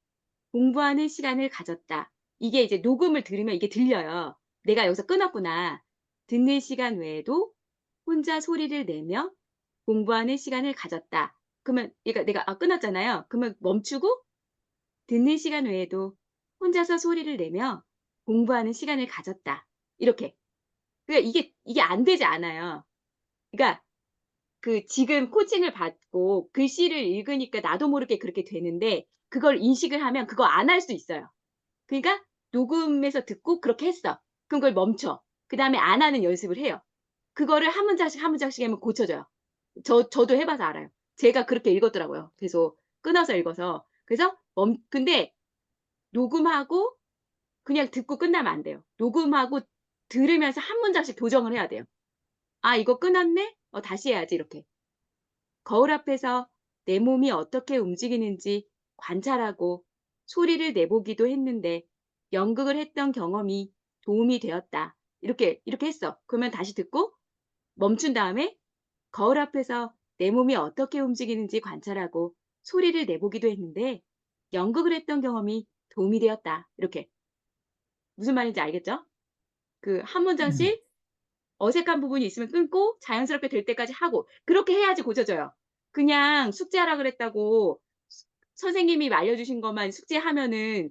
Speaker 1: 공부하는 시간을 가졌다. 이게 이제 녹음을 들으면 이게 들려요. 내가 여기서 끊었구나. 듣는 시간 외에도 혼자 소리를 내며 공부하는 시간을 가졌다. 그러면 그러니까 내가 끊었잖아요. 그러면 멈추고 듣는 시간 외에도 혼자서 소리를 내며 공부하는 시간을 가졌다. 이렇게. 그러니까 이게 안 되지 않아요. 그러니까 지금 코칭을 받고 글씨를 읽으니까 나도 모르게 그렇게 되는데 그걸 인식을 하면 그거 안 할 수 있어요. 그러니까 녹음해서 듣고 그렇게 했어. 그럼 그걸 멈춰. 그다음에 안 하는 연습을 해요. 그거를 한 문장씩 한 문장씩 하면 고쳐져요. 저도 해봐서 알아요. 제가 그렇게 읽었더라고요. 계속 끊어서 읽어서. 그래서 근데 녹음하고 그냥 듣고 끝나면 안 돼요. 녹음하고 들으면서 한 문장씩 교정을 해야 돼요. 아, 이거 끊었네? 다시 해야지, 이렇게. 거울 앞에서 내 몸이 어떻게 움직이는지 관찰하고 소리를 내보기도 했는데 연극을 했던 경험이 도움이 되었다. 이렇게 했어. 그러면 다시 듣고 멈춘 다음에 거울 앞에서 내 몸이 어떻게 움직이는지 관찰하고 소리를 내보기도 했는데 연극을 했던 경험이 도움이 되었다. 이렇게. 무슨 말인지 알겠죠? 한
Speaker 3: 네.
Speaker 1: 문장씩 어색한 부분이 있으면 끊고 자연스럽게 될 때까지 하고 그렇게 해야지 고쳐져요. 그냥 숙제하라 그랬다고 선생님이 알려주신 것만 숙제하면은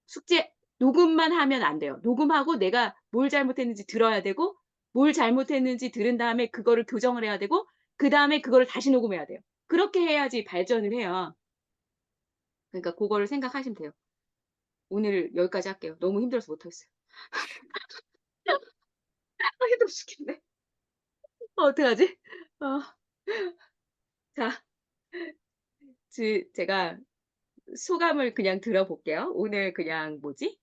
Speaker 1: 숙제 녹음만 하면 안 돼요. 녹음하고 내가 뭘 잘못했는지 들어야 되고 뭘 잘못했는지 들은 다음에 그거를 교정을 해야 되고 그다음에 그거를 다시 녹음해야 돼요. 그렇게 해야지 발전을 해요. 그러니까 그거를 생각하시면 돼요. 오늘 여기까지 할게요. 너무 힘들어서 못하겠어요. 힘들어 죽겠네. 어떡하지? 어, 자, 제가 소감을 그냥 들어볼게요. 오늘 그냥 뭐지?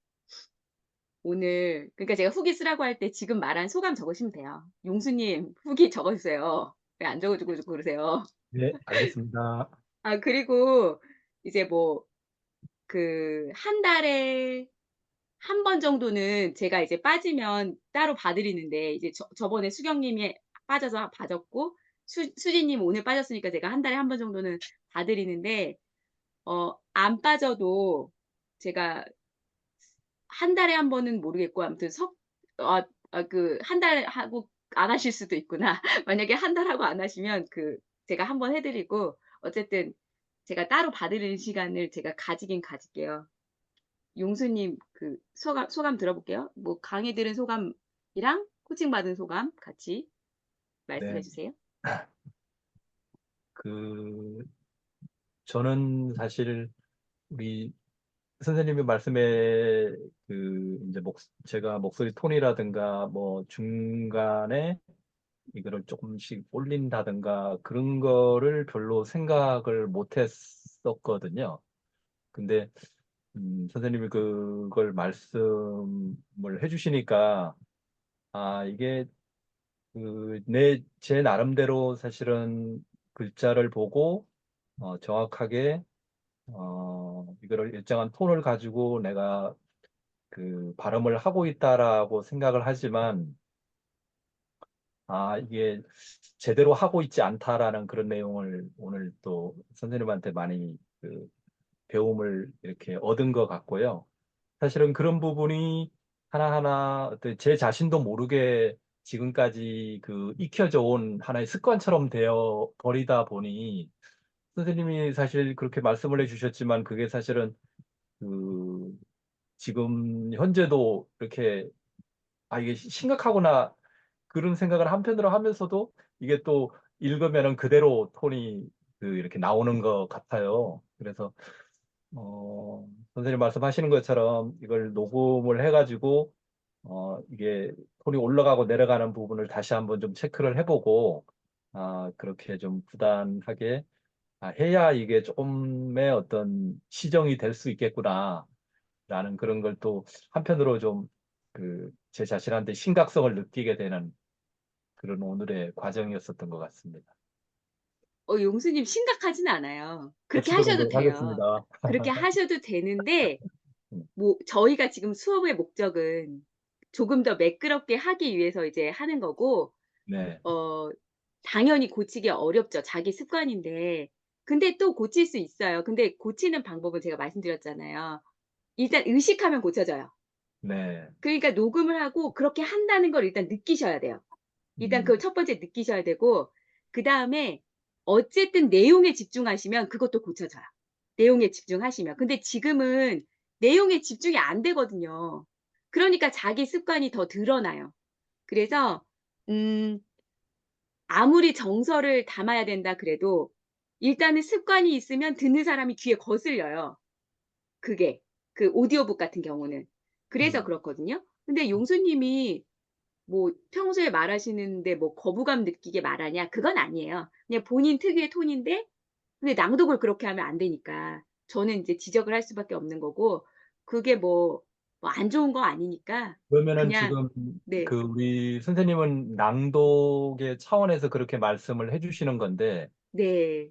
Speaker 1: 오늘 그러니까 제가 후기 쓰라고 할 때 지금 말한 소감 적으시면 돼요. 용수님 후기 적어주세요. 왜 안 적어주고 그러세요?
Speaker 2: 네, 알겠습니다.
Speaker 1: 아, 그리고 이제 뭐 한 달에 한 번 정도는 제가 이제 빠지면 따로 봐드리는데, 이제 저번에 수경님이 빠져서 봐줬고, 수진님 오늘 빠졌으니까 제가 한 달에 한 번 정도는 봐드리는데, 안 빠져도 제가 한 달에 한 번은 모르겠고, 아무튼 한 달 하고 안 하실 수도 있구나. 만약에 한 달 하고 안 하시면 제가 한 번 해드리고, 어쨌든 제가 따로 받으는 시간을 제가 가지긴 가질게요. 용수님 소감 들어볼게요. 뭐 강의 들은 소감이랑 코칭 받은 소감 같이 말씀해
Speaker 2: 네.
Speaker 1: 주세요.
Speaker 2: 그 저는 사실 우리 선생님의 말씀에 이제 제가 목소리 톤이라든가 뭐 중간에 이거를 조금씩 올린다든가 그런 거를 별로 생각을 못 했었거든요. 근데 선생님이 그걸 말씀을 해주시니까 이게 제 나름대로 사실은 글자를 보고 정확하게 이거를 일정한 톤을 가지고 내가 발음을 하고 있다라고 생각을 하지만 이게 제대로 하고 있지 않다라는 그런 내용을 오늘 또 선생님한테 많이 배움을 이렇게 얻은 것 같고요. 사실은 그런 부분이 하나하나 제 자신도 모르게 지금까지 익혀져 온 하나의 습관처럼 되어 버리다 보니 선생님이 사실 그렇게 말씀을 해주셨지만 그게 사실은 그 지금 현재도 이렇게 이게 심각하구나 그런 생각을 한편으로 하면서도 이게 또 읽으면은 그대로 톤이 이렇게 나오는 것 같아요. 그래서 선생님 말씀하시는 것처럼 이걸 녹음을 해가지고 이게 톤이 올라가고 내려가는 부분을 다시 한번 좀 체크를 해보고 그렇게 좀 부단하게 해야 이게 조금의 어떤 시정이 될 수 있겠구나 라는 그런 걸 또 한편으로 좀 제 자신한테 심각성을 느끼게 되는 그런 오늘의 과정이었었던 것 같습니다.
Speaker 1: 용수님 심각하진 않아요. 그렇게
Speaker 2: 시도
Speaker 1: 하셔도 돼요.
Speaker 2: 노력하겠습니다.
Speaker 1: 그렇게 하셔도 되는데,
Speaker 2: 음,
Speaker 1: 뭐 저희가 지금 수업의 목적은 조금 더 매끄럽게 하기 위해서 이제 하는 거고,
Speaker 2: 네,
Speaker 1: 당연히 고치기 어렵죠. 자기 습관인데. 근데 또 고칠 수 있어요. 근데 고치는 방법은 제가 말씀드렸잖아요. 일단 의식하면 고쳐져요.
Speaker 2: 네,
Speaker 1: 그러니까 녹음을 하고 그렇게 한다는 걸 일단 느끼셔야 돼요. 일단
Speaker 2: 음,
Speaker 1: 그 첫 번째 느끼셔야 되고, 그다음에 어쨌든 내용에 집중하시면 그것도 고쳐져요. 내용에 집중하시면. 근데 지금은 내용에 집중이 안 되거든요. 그러니까 자기 습관이 더 드러나요. 그래서 음 아무리 정서를 담아야 된다 그래도 일단은 습관이 있으면 듣는 사람이 귀에 거슬려요. 그게 오디오북 같은 경우는. 그래서
Speaker 2: 음.
Speaker 1: 그렇거든요. 근데 용수님이 뭐 평소에 말하시는데 뭐 거부감 느끼게 말하냐? 그건 아니에요. 그냥 본인 특유의 톤인데, 근데 낭독을 그렇게 하면 안 되니까 저는 이제 지적을 할 수밖에 없는 거고, 그게 뭐 안 좋은 거 아니니까
Speaker 2: 그러면은
Speaker 1: 그냥.
Speaker 2: 지금
Speaker 1: 네.
Speaker 2: 우리 선생님은 낭독의 차원에서 그렇게 말씀을 해주시는 건데,
Speaker 1: 네.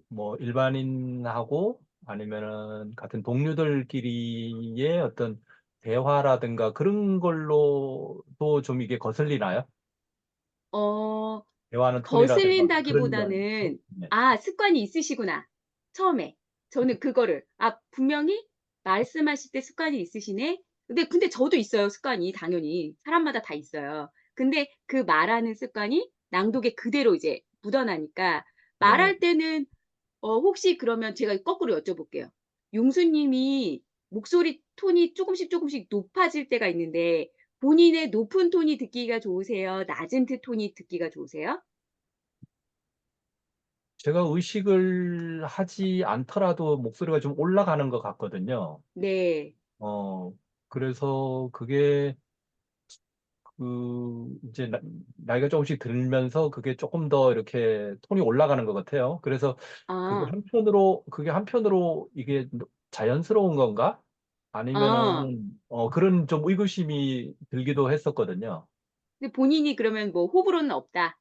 Speaker 2: 뭐 일반인하고 아니면은 같은 동료들끼리의 어떤 대화라든가 그런 걸로도 좀 이게 거슬리나요?
Speaker 1: 어
Speaker 2: 대화는 톤이라든가 그런 거 아니죠?
Speaker 1: 거슬린다기보다는,
Speaker 2: 네.
Speaker 1: 습관이 있으시구나. 처음에. 저는 그거를, 분명히 말씀하실 때 습관이 있으시네. 근데 저도 있어요, 습관이. 당연히. 사람마다 다 있어요. 근데 그 말하는 습관이 낭독에 그대로 이제 묻어나니까
Speaker 2: 네.
Speaker 1: 말할 때는, 혹시 그러면 제가 거꾸로 여쭤볼게요. 용수님이 목소리 톤이 조금씩 높아질 때가 있는데, 본인의 높은 톤이 듣기가 좋으세요? 낮은 톤이 듣기가 좋으세요?
Speaker 2: 제가 의식을 하지 않더라도 목소리가 좀 올라가는 것 같거든요.
Speaker 1: 네.
Speaker 2: 어, 그래서 그게 이제 나이가 조금씩 들면서 그게 조금 더 이렇게 톤이 올라가는 것 같아요. 그래서
Speaker 1: 아,
Speaker 2: 그게 한편으로 이게 자연스러운 건가?
Speaker 1: 아.
Speaker 2: 아니면은, 그런 좀 의구심이 들기도 했었거든요.
Speaker 1: 근데 본인이 그러면 뭐 호불호는 없다.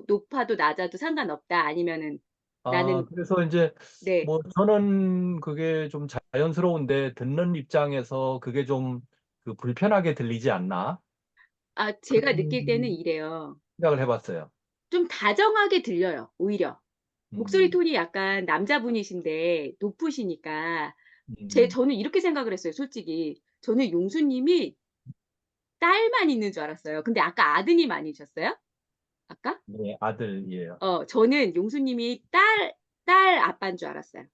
Speaker 1: 높아도 낮아도 상관없다. 아니면은 나는.
Speaker 2: 그래서 이제
Speaker 1: 네.
Speaker 2: 뭐 저는 그게 좀 자연스러운데 듣는 입장에서 그게 좀 그 불편하게 들리지 않나?
Speaker 1: 아, 제가
Speaker 2: 그런
Speaker 1: 느낄 때는 이래요.
Speaker 2: 생각을 해봤어요.
Speaker 1: 좀 다정하게 들려요, 오히려. 목소리
Speaker 2: 음,
Speaker 1: 톤이 약간 남자분이신데 높으시니까
Speaker 2: 음,
Speaker 1: 저는 이렇게 생각을 했어요, 솔직히. 저는 용수님이 딸만 있는 줄 알았어요. 근데 아까 아드님 아니셨어요? 아까?
Speaker 2: 네, 아들이에요.
Speaker 1: 저는 용수님이 딸 아빠인 줄 알았어요.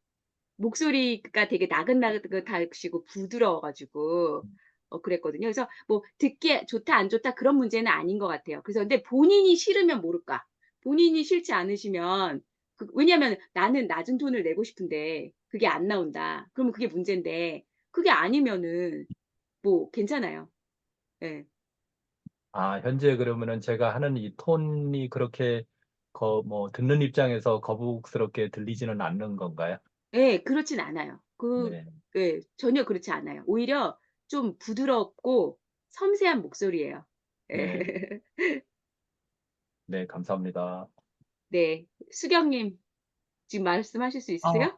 Speaker 1: 목소리가 되게 나긋나긋하시고 부드러워가지고 그랬거든요. 그래서 뭐 듣기에 좋다 안 좋다 그런 문제는 아닌 것 같아요. 그래서 근데 본인이 싫으면 모를까. 본인이 싫지 않으시면 왜냐하면 나는 낮은 톤을 내고 싶은데 그게 안 나온다. 그러면 그게 문제인데 그게 아니면은 뭐 괜찮아요. 예.
Speaker 2: 아, 현재 그러면은 제가 하는 이 톤이 그렇게 뭐 듣는 입장에서 거북스럽게 들리지는 않는 건가요?
Speaker 1: 예, 그렇진 않아요.
Speaker 2: 네,
Speaker 1: 예, 전혀 그렇지 않아요. 오히려 좀 부드럽고 섬세한 목소리예요.
Speaker 2: 네,
Speaker 1: 예.
Speaker 2: 네, 감사합니다.
Speaker 1: 네. 수경님, 지금 말씀하실 수
Speaker 4: 어,
Speaker 1: 있으세요?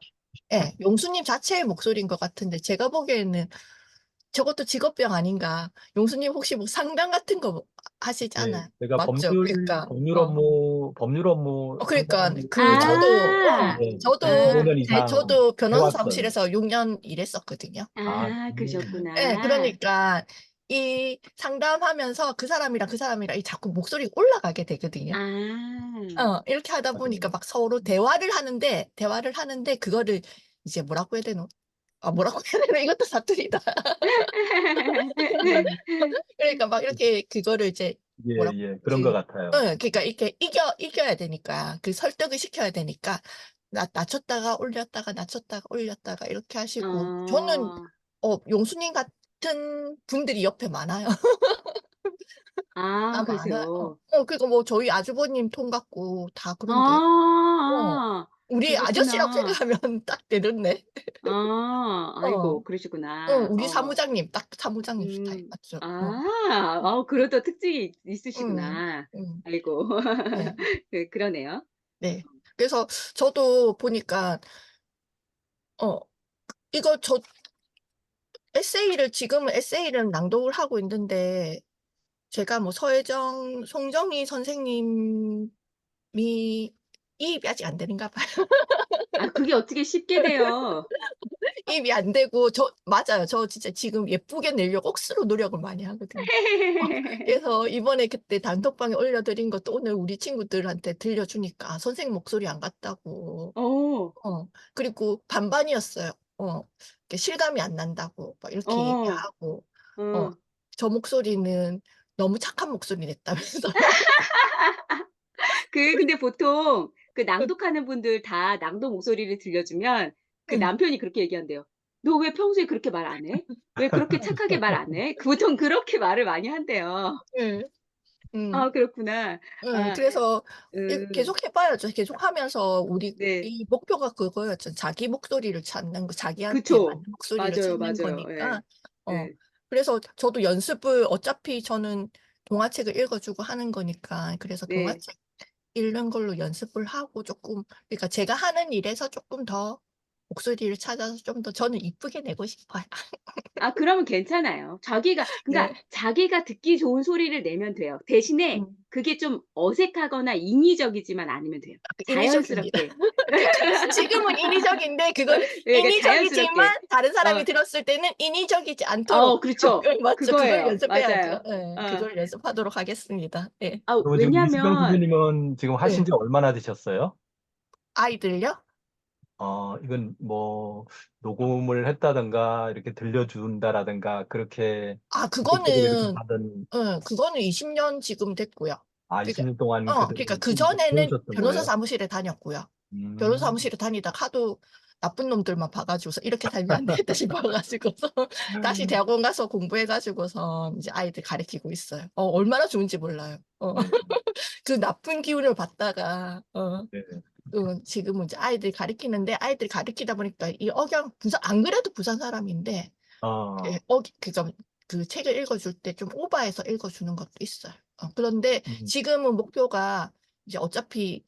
Speaker 4: 예, 용수님 자체의 목소리인 것 같은데 제가 보기에는 저것도 직업병 아닌가. 용수님 혹시 뭐 상담 같은 거 하시지
Speaker 2: 네,
Speaker 4: 않아요?
Speaker 2: 제가
Speaker 4: 맞죠? 그러니까
Speaker 2: 법률 업무
Speaker 4: 그러니까
Speaker 2: 상담을
Speaker 4: 그
Speaker 1: 아,
Speaker 2: 네,
Speaker 1: 아,
Speaker 2: 15년 이상
Speaker 4: 저도 변호사
Speaker 2: 해왔어요.
Speaker 4: 사무실에서 6년 일했었거든요.
Speaker 2: 아,
Speaker 4: 예,
Speaker 1: 그러셨구나.
Speaker 4: 그러니까 이 상담하면서 그 사람이랑 이 자꾸 목소리가 올라가게 되거든요.
Speaker 1: 아,
Speaker 4: 이렇게 하다 보니까
Speaker 2: 맞아요.
Speaker 4: 막 서로 대화를 하는데 그거를 이제 뭐라고 해야 되노? 뭐라고 해야 되나? 이것도 사투리다. 그러니까 막 이렇게 그거를 이제
Speaker 2: 예,
Speaker 4: 뭐라고
Speaker 2: 예, 그런 것 같아요.
Speaker 4: 그러니까 이렇게 이겨야 되니까 그 설득을 시켜야 되니까 낮췄다가 올렸다가 낮췄다가 올렸다가 이렇게 하시고 저는
Speaker 1: 어,
Speaker 4: 용수님 같은 분들이 옆에 많아요. 다 많아요.
Speaker 1: 그러세요.
Speaker 4: 그리고 뭐 저희 아주버님 통 같고 다 그런데 어, 우리 아저씨라고
Speaker 1: 그러셨구나.
Speaker 4: 생각하면 딱 되는데 어,
Speaker 1: 아이고, 그러시구나.
Speaker 4: 우리 사무장님 딱 사무장님 스타일
Speaker 1: 음,
Speaker 4: 맞죠?
Speaker 1: 그래도 특징이
Speaker 4: 음,
Speaker 1: 있으시구나.
Speaker 4: 음,
Speaker 1: 아이고,
Speaker 4: 네.
Speaker 1: 그러네요.
Speaker 4: 네. 그래서 저도 보니까, 어, 이거 지금은 에세이를 낭독을 하고 있는데, 제가 뭐 송정희 선생님이 이입이 아직 안 되는가 봐요.
Speaker 1: 그게 어떻게 쉽게 돼요?
Speaker 4: 이입이 안 되고, 맞아요. 저 진짜 지금 예쁘게 내려고 억수로 노력을 많이 하거든요. 그래서 이번에 그때 단톡방에 올려드린 것도 오늘 우리 친구들한테 들려주니까 선생님 목소리 안 같다고.
Speaker 1: 어,
Speaker 4: 그리고 반반이었어요. 이렇게 실감이 안 난다고, 막 이렇게
Speaker 1: 어,
Speaker 4: 얘기하고, 어,
Speaker 1: 어.
Speaker 4: 저 목소리는 너무 착한 목소리 냈다면서.
Speaker 1: 근데 보통 그 낭독하는 분들 다 낭독 목소리를 들려주면 그
Speaker 4: 응,
Speaker 1: 남편이 그렇게 얘기한대요. 너 왜 평소에 그렇게 말 안 해? 왜 그렇게 착하게 말 안 해? 보통 그렇게 말을 많이 한대요.
Speaker 4: 응, 응,
Speaker 1: 그렇구나.
Speaker 4: 응.
Speaker 1: 아,
Speaker 4: 그래서
Speaker 1: 음,
Speaker 4: 계속 해봐야죠. 계속 하면서 우리
Speaker 1: 네.
Speaker 4: 이 목표가 그거였죠. 자기 목소리를 찾는 거, 자기한테 맞는
Speaker 1: 그쵸.
Speaker 4: 목소리를
Speaker 1: 맞아요,
Speaker 4: 찾는
Speaker 1: 맞아요. 예,
Speaker 4: 거니까. 어,
Speaker 1: 예,
Speaker 4: 그래서 저도 연습을 어차피 저는 동화책을 읽어주고 하는 거니까. 그래서
Speaker 1: 네.
Speaker 4: 동화책 읽는 걸로 연습을 하고 조금, 그러니까 제가 하는 일에서 조금 더 목소리를 찾아서 좀 더 저는 이쁘게 내고 싶어요.
Speaker 1: 그러면 괜찮아요. 그러니까
Speaker 4: 네.
Speaker 1: 자기가 듣기 좋은 소리를 내면 돼요. 대신에
Speaker 4: 음,
Speaker 1: 그게 좀 어색하거나 인위적이지만 않으면 돼요.
Speaker 4: 인위적입니다.
Speaker 1: 자연스럽게.
Speaker 4: 그러니까 지금은 인위적인데 그거는
Speaker 1: 그러니까 자연스럽게.
Speaker 4: 인위적이지만 다른 사람이
Speaker 1: 어,
Speaker 4: 들었을 때는 인위적이지 않도록
Speaker 1: 그렇죠.
Speaker 4: 맞죠? 그걸
Speaker 1: 그거예요.
Speaker 4: 연습해야죠.
Speaker 1: 맞아요.
Speaker 4: 네,
Speaker 1: 어,
Speaker 4: 그걸 연습하도록 하겠습니다. 네.
Speaker 2: 그러면 지금 이수경
Speaker 1: 왜냐면,
Speaker 2: 선생님은 지금 하신
Speaker 4: 네.
Speaker 2: 지 얼마나 되셨어요?
Speaker 4: 아이들요?
Speaker 2: 이건 뭐 녹음을 했다든가 이렇게 들려준다라든가 그렇게 직접적으로 이렇게 받은
Speaker 4: 그거는 20년 지금 됐고요. 그러니까,
Speaker 2: 20년 동안 그대로
Speaker 4: 그러니까
Speaker 2: 쭉
Speaker 4: 그전에는
Speaker 2: 해오셨던
Speaker 4: 변호사
Speaker 2: 거예요?
Speaker 4: 사무실에 다녔고요. 변호사
Speaker 2: 음.
Speaker 4: 사무실에 다니다가 하도 나쁜 놈들만 봐가지고서 이렇게 살면 안 되겠다 싶어가지고서 다시 대학원 가서 공부해가지고서 이제 아이들 가르치고 있어요. 얼마나 좋은지 몰라요.
Speaker 2: 네,
Speaker 4: 그 나쁜 기운을 받다가,
Speaker 2: 네.
Speaker 4: 지금은 이제 아이들 가르치는데 아이들 가르치다 보니까 이 안 그래도 부산 사람인데,
Speaker 2: 아,
Speaker 4: 그 책을 읽어줄 때 좀 오버해서 읽어주는 것도 있어요. 그런데
Speaker 2: 음,
Speaker 4: 지금은 목표가 이제 어차피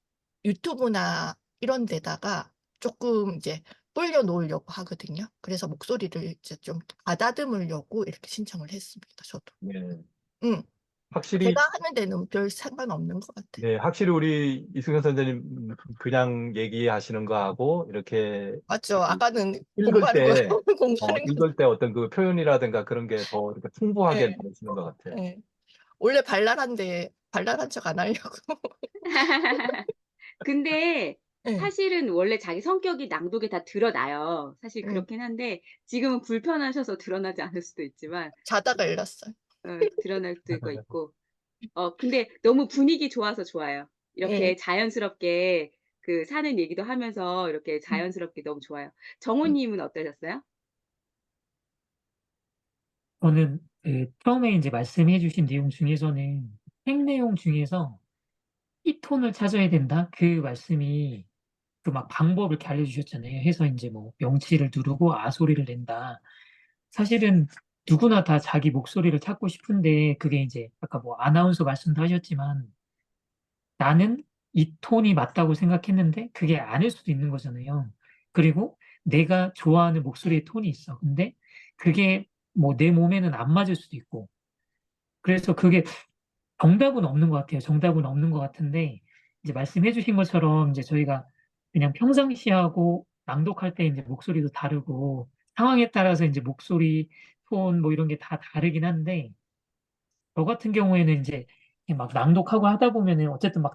Speaker 4: 유튜브나 이런 데다가 조금 이제 올려놓으려고 하거든요. 그래서 목소리를 이제 좀 가다듬으려고 이렇게 신청을 했습니다. 저도.
Speaker 2: 네.
Speaker 4: 음,
Speaker 2: 확실히
Speaker 4: 제가 하는 데는 별 상관없는 것 같아요.
Speaker 2: 네, 확실히 우리 이승현 선생님 그냥 얘기하시는 거하고 이렇게
Speaker 4: 맞죠? 아까는
Speaker 2: 읽을
Speaker 4: 공부하는 거,
Speaker 2: 때,
Speaker 4: 공부하는 거.
Speaker 2: 읽을 때 어떤 그 표현이라든가 그런 게 더 이렇게 풍부하게
Speaker 4: 네,
Speaker 2: 나오시는 것 같아요.
Speaker 4: 네. 원래 발랄한데 발랄한 척 안 하려고.
Speaker 1: 근데
Speaker 4: 네,
Speaker 1: 사실은 원래 자기 성격이 낭독에 다 드러나요. 사실
Speaker 4: 네.
Speaker 1: 그렇긴 한데 지금은 불편하셔서 드러나지 않을 수도 있지만
Speaker 4: 자다가 일났어요.
Speaker 1: 드러날 수가 있고. 근데 너무 분위기 좋아서 좋아요. 이렇게
Speaker 4: 네.
Speaker 1: 자연스럽게 그 사는 얘기도 하면서 이렇게 자연스럽게 너무 좋아요. 정호님은 어떠셨어요?
Speaker 3: 저는 처음에 이제 말씀해 주신 내용 중에서는 책 내용 중에서 이 톤을 찾아야 된다. 그 말씀이 그 막 방법을 이렇게 알려주셨잖아요. 해서 이제 뭐 명치를 누르고 아 소리를 낸다. 사실은 누구나 다 자기 목소리를 찾고 싶은데 그게 이제 아까 뭐 아나운서 말씀도 하셨지만 나는 이 톤이 맞다고 생각했는데 그게 아닐 수도 있는 거잖아요. 그리고 내가 좋아하는 목소리의 톤이 있어. 근데 그게 뭐 내 몸에는 안 맞을 수도 있고. 그래서 그게 정답은 없는 것 같아요. 정답은 없는 것 같은데 이제 말씀해 주신 것처럼 이제 저희가 그냥 평상시하고 낭독할 때 인제 목소리도 다르고 상황에 따라서 인제 목소리 톤 뭐 이런 게 다 다르긴 한데 저 같은 경우에는 인제 이렇게 막 낭독하고 하다 보면은 어쨌든 막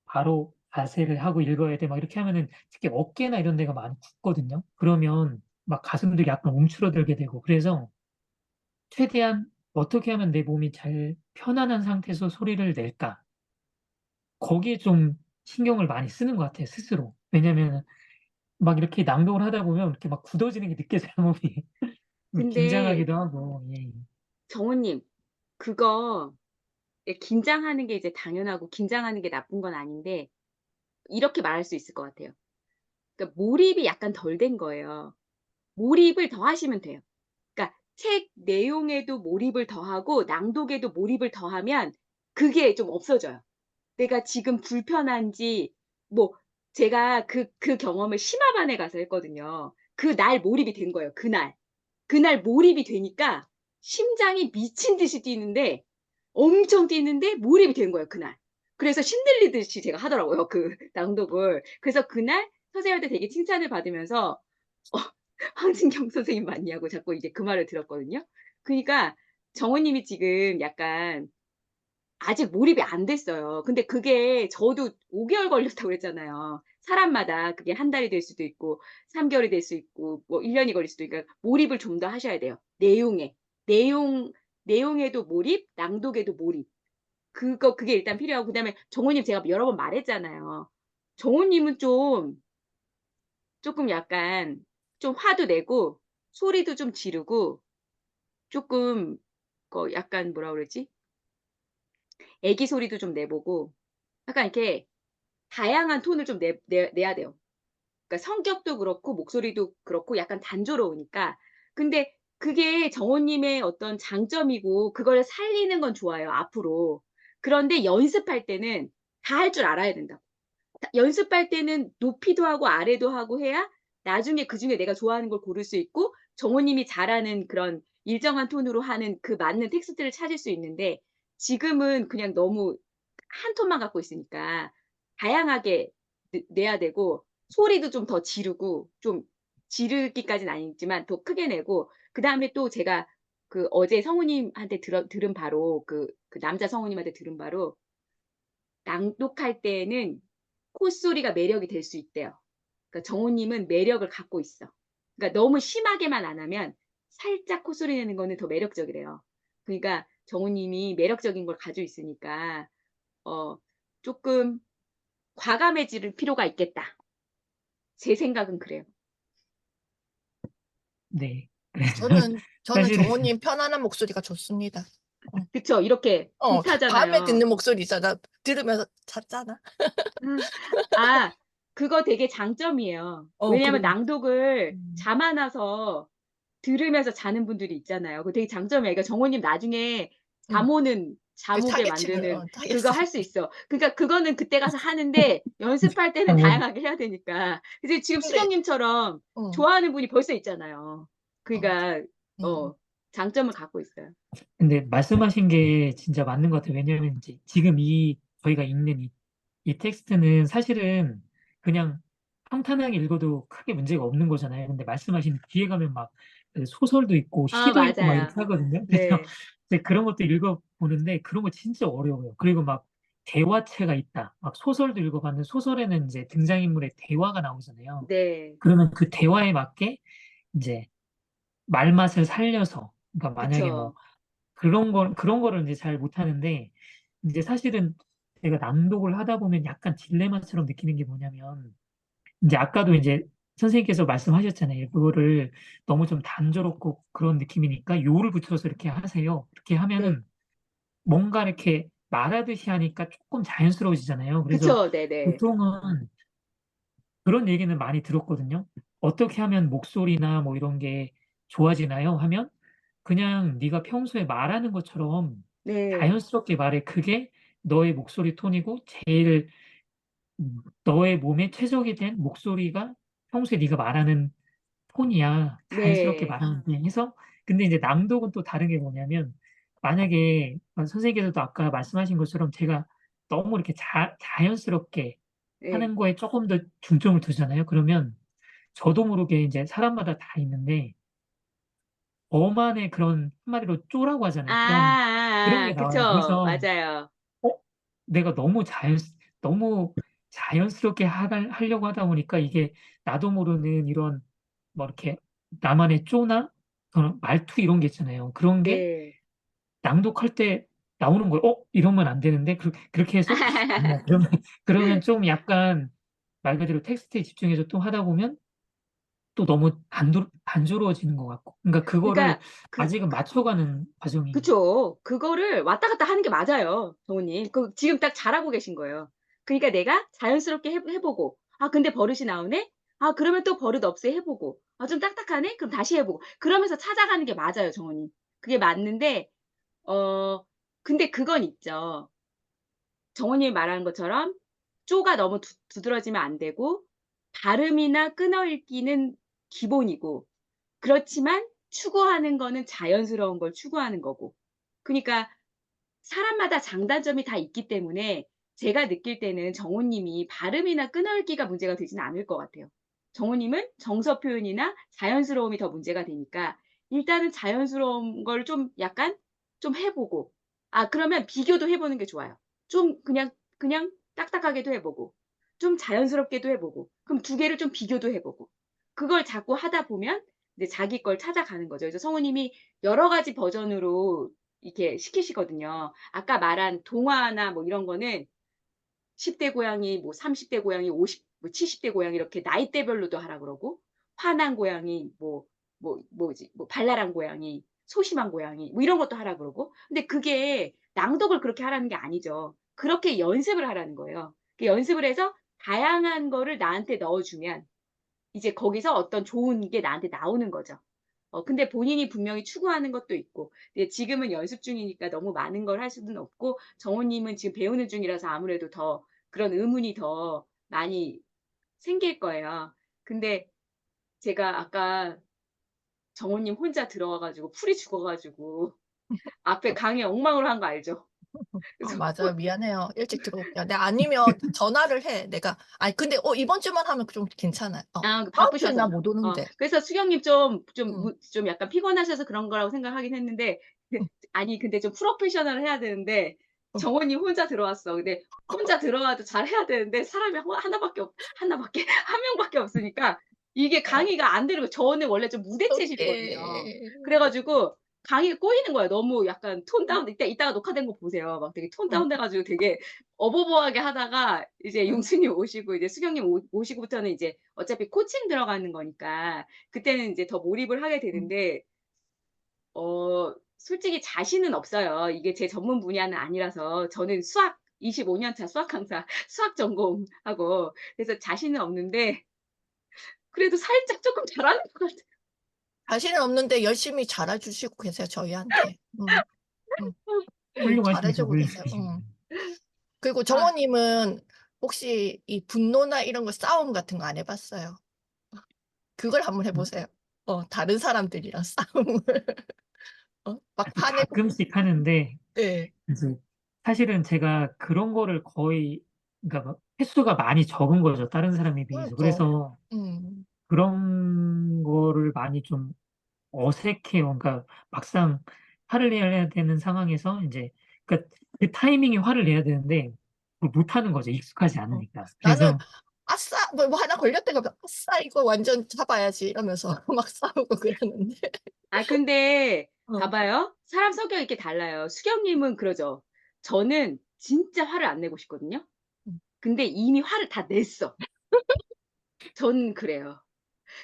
Speaker 3: 바로 자세를 하고 읽어야 돼 막 이렇게 하면은 특히 어깨나 이런 데가 많이 굽거든요. 그러면 막 가슴도 약간 움츠러들게 되고 그래서 최대한 '어떻게 하면 내 몸이 잘 편안한 상태에서 소리를 낼까?' 거기에 좀 신경을 많이 쓰는 것 같아요 스스로. 왜냐면은 막 이렇게 낭독을 하다 보면 이렇게 막 굳어지는 게 느껴져요 몸이.
Speaker 1: 근데
Speaker 3: 긴장하기도 하고. 예.
Speaker 1: 정호님, 그거 긴장하는 게 이제 당연하고 긴장하는 게 나쁜 건 아닌데 이렇게 말할 수 있을 것 같아요. 그러니까 몰입이 약간 덜 된 거예요. 몰입을 더 하시면 돼요. 그러니까 책 내용에도 몰입을 더하고 낭독에도 몰입을 더하면 그게 좀 없어져요. 내가 지금 불편한지 뭐 제가 그 경험을 심화반에 가서 했거든요. 그날 몰입이 된 거예요, 그날. 그날 몰입이 되니까 심장이 미친 듯이 뛰는데 엄청 뛰는데 몰입이 된 거예요, 그날. 그래서 신들리듯이 제가 하더라고요, 그 낭독을. 그래서 그날 선생님한테 되게 칭찬을 받으면서 어 황진경 선생님 맞냐고 자꾸 이제 그 말을 들었거든요. 그니까 정호님이 지금 약간 아직 몰입이 안 됐어요. 근데 그게 저도 5개월 걸렸다고 그랬잖아요. 사람마다 그게 1 달이 될 수도 있고 3개월이 될 수 있고 뭐 1 년이 걸릴 수도 있고 그러니까 몰입을 좀 더 하셔야 돼요. 내용에. 내용 내용에도 몰입, 낭독에도 몰입. 그게 일단 필요하고 그다음에 정호님 제가 여러 번 말했잖아요. 정호님은 쪼끔 약간 좀 화도 내고 소리도 좀 지르고 쪼끔 약간 뭐라 그러지? 애기 소리도 좀 내 보고 약간 이렇게 다양한 톤을 좀 내야 돼요. 그러니까 성격도 그렇고 목소리도 그렇고 약간 단조로우니까. 근데 그게 정호님의 어떤 장점이고 그걸 살리는 건 좋아요, 앞으로. 그런데 연습할 때는 다 할 줄 알아야 된다고. 연습할 때는 높이도 하고 아래도 하고 해야 나중에 그중에 내가 좋아하는 걸 고를 수 있고 정호님이 잘하는 그런 일정한 톤으로 하는 그 맞는 텍스트를 찾을 수 있는데 지금은 그냥 너무 한 톤만 갖고 있으니까 다양하게 내야 되고 소리도 좀 더 지르고 좀 지르기까지는 아니지만 더 크게 내고 그다음에 또 제가 그 어제 성우님한테 들은 바로 그 남자 성우님한테 들은 바로 낭독할 때에는 콧소리가 매력이 될 수 있대요. 그러니까 정호님은 매력을 갖고 있어. 그러니까 너무 심하게만 안 하면 살짝 콧소리 내는 거는 더 매력적이래요. 그러니까 정호님이 매력적인 걸 가지고 있으니까 쪼끔 과감해질 필요가 있겠다. 제 생각은 그래요.
Speaker 3: 네. 그래서
Speaker 4: 저는
Speaker 3: 사실은
Speaker 4: 정호님 편안한 목소리가 좋습니다.
Speaker 1: 그쵸. 이렇게
Speaker 4: 밤에
Speaker 1: 비슷하잖아요.
Speaker 4: 듣는 목소리 있잖아. 들으면서 잤잖아.
Speaker 1: 아 그거 되게 장점이에요. 왜냐하면
Speaker 4: 그러니까.
Speaker 1: 낭독을 잠 안 와서 들으면서 자는 분들이 있잖아요. 그거 되게 장점이에요. 그러니까 정호님 나중에 잠
Speaker 4: 음.
Speaker 1: 오는 자목에
Speaker 4: 타겟층을
Speaker 1: 만드는 그거
Speaker 4: 타겟을
Speaker 1: 할 수 있어. 그러니까 그거는 그때 가서 하는데 연습할 때는 다양하게 해야 되니까. 이제 지금
Speaker 4: 근데
Speaker 1: 수경님처럼
Speaker 4: 어,
Speaker 1: 좋아하는 분이 벌써 있잖아요.
Speaker 4: 어,
Speaker 1: 그러니까
Speaker 4: 음,
Speaker 1: 장점을 갖고 있어요.
Speaker 3: 근데 말씀하신 게 진짜 맞는 것 같아요. 왜냐하면 이제 지금 저희가 읽는 이 텍스트는 사실은 그냥 평탄하게 읽어도 크게 문제가 없는 거잖아요. 근데 말씀하신 뒤에 가면 막그 소설도 있고
Speaker 1: 아,
Speaker 3: 시도 있고 막
Speaker 1: 맞아요.
Speaker 3: 이렇게 하거든요. 그래서
Speaker 1: 네.
Speaker 3: 이제 그런 것도 읽어보는데 그런 거 진짜 어려워요. 그리고 막 대화체가 있다. 막 소설도 읽어봤는데 소설에는 이제 등장인물의 대화가 나오잖아요.
Speaker 1: 네.
Speaker 3: 그러면 그 대화에 맞게 이제 말맛을 살려서, 그러니까 만약에 뭐
Speaker 1: 그쵸.
Speaker 3: 그런 거를 이제 잘 못하는데, 이제 사실은 제가 낭독을 하다 보면 약간 딜레마처럼 느끼는 게 뭐냐면, 이제 아까도 이제 선생님께서 말씀하셨잖아요. 그거를 너무 좀 단조롭고 그런 느낌이니까 요를 붙여서 이렇게 하세요. 이렇게
Speaker 1: 네.
Speaker 3: 하면은 뭔가 이렇게 말하듯이 하니까 조금 자연스러워지잖아요. 그래서
Speaker 1: 그쵸. 네네.
Speaker 3: 보통은 그런 얘기는 많이 들었거든요. 어떻게 하면 목소리나 뭐 이런 게 좋아지나요? 하면 그냥 네가 평소에 말하는 것처럼
Speaker 1: 네.
Speaker 3: 자연스럽게 말해. 그게 너의 목소리 톤이고 제일 너의 몸에 최적이 된 목소리가 평소에 네가 말하는 톤이야. 자연스럽게
Speaker 1: 네.
Speaker 3: 말하면 돼. 해서 근데 이제 낭독은 또 다른 게 뭐냐면 만약에 선생님께서도 아까 말씀하신 것처럼 제가 너무 이렇게 자연스럽게
Speaker 1: 네.
Speaker 3: 하는 거에 조금 더 중점을 두잖아요. 그러면 저도 모르게 이제 사람마다 다 있는데 저만의 그런 한마디로 쪼라고 하잖아요. 그런 게 나와요.
Speaker 1: 그쵸.
Speaker 3: 그래서
Speaker 1: 맞아요.
Speaker 3: 어 내가 너무 자연스럽게 하려고 하다 보니까 이게 나도 모르는 이런 뭐 이렇게 나만의 쪼나 그런 말투 이런 게 있잖아요. 그런 게
Speaker 1: 네.
Speaker 3: 낭독할 때 나오는 거예요. 이러면 안 되는데 그렇게 해서 아니야. 그러면 좀 약간 말 그대로 텍스트에 집중해서 또 하다 보면 또 너무 단조로워지는 것 같고. 그러니까 그거를
Speaker 1: 그러니까 그
Speaker 3: 아직은 맞춰가는 과정이에요.
Speaker 1: 그쵸. 그거를 왔다 갔다 하는 게 맞아요, 정호님. 지금 딱 잘하고 계신 거예요. 그러니까 내가 자연스럽게 해 보고 '아 근데 버릇이 나오네? 아 그러면 또 버릇 없애 해 보고. 아 좀 딱딱하네? 그럼 다시 해 보고.' 그러면서 찾아가는 게 맞아요, 정호님. 그게 맞는데 어 근데 그건 있죠. 정호님이 말하는 것처럼 쪼가 너무 두드러지면 안 되고 발음이나 끊어 읽기는 기본이고 그렇지만 추구하는 거는 자연스러운 걸 추구하는 거고. 그니까 사람마다 장단점이 다 있기 때문에 제가 느낄 때는 정호님이 발음이나 끊어읽기가 문제가 되지는 않을 것 같아요. 정호님은 정서 표현이나 자연스러움이 더 문제가 되니까 일단은 자연스러운 걸 좀 약간 좀 해 보고 그러면 비교도 해 보는 게 좋아요. 좀 그냥 딱딱하게도 해 보고 좀 자연스럽게도 해 보고 그럼 두 개를 좀 비교도 해 보고 그걸 자꾸 하다 보면 이제 자기 걸 찾아가는 거죠. 그래서 성우님이 여러 가지 버전으로 이렇게 시키시거든요. 아까 말한 동화나 뭐 이런 거는 10대 고양이, 뭐 30대 고양이, 50 70대 고양이 이렇게 나이대별로도 하라 그러고 화난 고양이, 발랄한 고양이, 소심한 고양이 뭐 이런 것도 하라 그러고. 근데 그게 낭독을 그렇게 하라는 게 아니죠. 그렇게 연습을 하라는 거예요. 그 연습을 해서 다양한 거를 나한테 넣어 주면 이제 거기서 어떤 좋은 게 나한테 나오는 거죠. 근데 본인이 분명히 추구하는 것도 있고 근데 지금은 연습 중이니까 너무 많은 걸 할 수는 없고 정호님은 지금 배우는 중이라서 아무래도 더 그런 의문이 더 많이 생길 거예요. 근데 제가 아까 정호님 혼자 들어와 가지고 풀이 죽어 가지고 앞에 강의 엉망으로 한 거 알죠? 그래서
Speaker 4: 맞아요. 미안해요. 일찍 들어올게요. 아니면 전화를 해. 내가 아니 근데 이번 주만 하면 좀 괜찮아요. 다음 주에 나
Speaker 1: 바쁘셔서.
Speaker 4: 못 오는데.
Speaker 1: 그래서 수경님
Speaker 4: 음.
Speaker 1: 좀 약간 피곤하셔서 그런 거라고 생각하긴 했는데 아니 근데 좀 프로페셔널 해야 되는데
Speaker 4: 어.
Speaker 1: 정호님 혼자 들어왔어. 근데 혼자 들어와도 잘해야 되는데 사람이 하나밖에 한 명밖에 없으니까 이게
Speaker 4: 어.
Speaker 1: 강의가 안 되는 거예요. 저는 원래 좀 무대 체질이거든요.
Speaker 4: 어떡해.
Speaker 1: 그래 가지고 강의가 꼬이는 거예요. 너무 약간 톤 다운 이따가 녹화된 거 보세요. 막 되게 톤
Speaker 4: 응.
Speaker 1: 다운 돼 가지고 되게 어버버하게 하다가 이제
Speaker 4: 응.
Speaker 1: 용수님 오시고 이제 수경님 오시고부터는 이제 어차피 코칭 들어가는 거니까 그때는 이제 더 몰입을 하게
Speaker 4: 응.
Speaker 1: 되는데 솔직히 자신은 없어요. 이게 제 전문 분야는 아니라서 저는 수학 25년 차 수학 강사 수학 전공하고 그래서 자신은 없는데 그래도 살짝 쪼끔 잘하는 것 같아요.
Speaker 4: 자신은 없는데 열심히 잘해 주시고 계세요, 저희한테. 음. 음.
Speaker 3: 훌륭하신
Speaker 4: 잘해주고 계세요.
Speaker 3: 저분이십니다.
Speaker 4: 그리고
Speaker 1: 아,
Speaker 4: 정호님은 혹시 이 분노나 이런 거 싸움 같은 거 안 해봤어요? 그걸 한번 해보세요. 다른 사람들이랑 싸움을 막 화내고.
Speaker 3: 가끔씩 하는데
Speaker 4: 네,
Speaker 3: 이제 사실은 제가 그런 거를 거의 그러니까 막 횟수가 많이 적은 거죠. 다른 사람에 비해서.
Speaker 4: 그러니까
Speaker 3: 그래서
Speaker 4: 음,
Speaker 3: 그런 거를 많이 좀 어색해요. 그러니까 막상 화를 내야 되는 상황에서 이제 그러니까 그 타이밍에 화를 내야 되는데 그걸 못 하는 거죠. 익숙하지
Speaker 4: 어.
Speaker 3: 않으니까.
Speaker 4: 나는
Speaker 3: 그래서
Speaker 4: 아싸 뭐 하나 걸렸다가 아싸 이거 완전 잡아야지 이러면서 막 싸우고 그러는데.
Speaker 1: 근데
Speaker 4: 어,
Speaker 1: 봐봐요. 사람 성격이 이렇게 달라요. 수경님은 그러죠. 저는 진짜 화를 안 내고 싶거든요.
Speaker 4: 음,
Speaker 1: 근데 이미 화를 다 냈어. 전 그래요.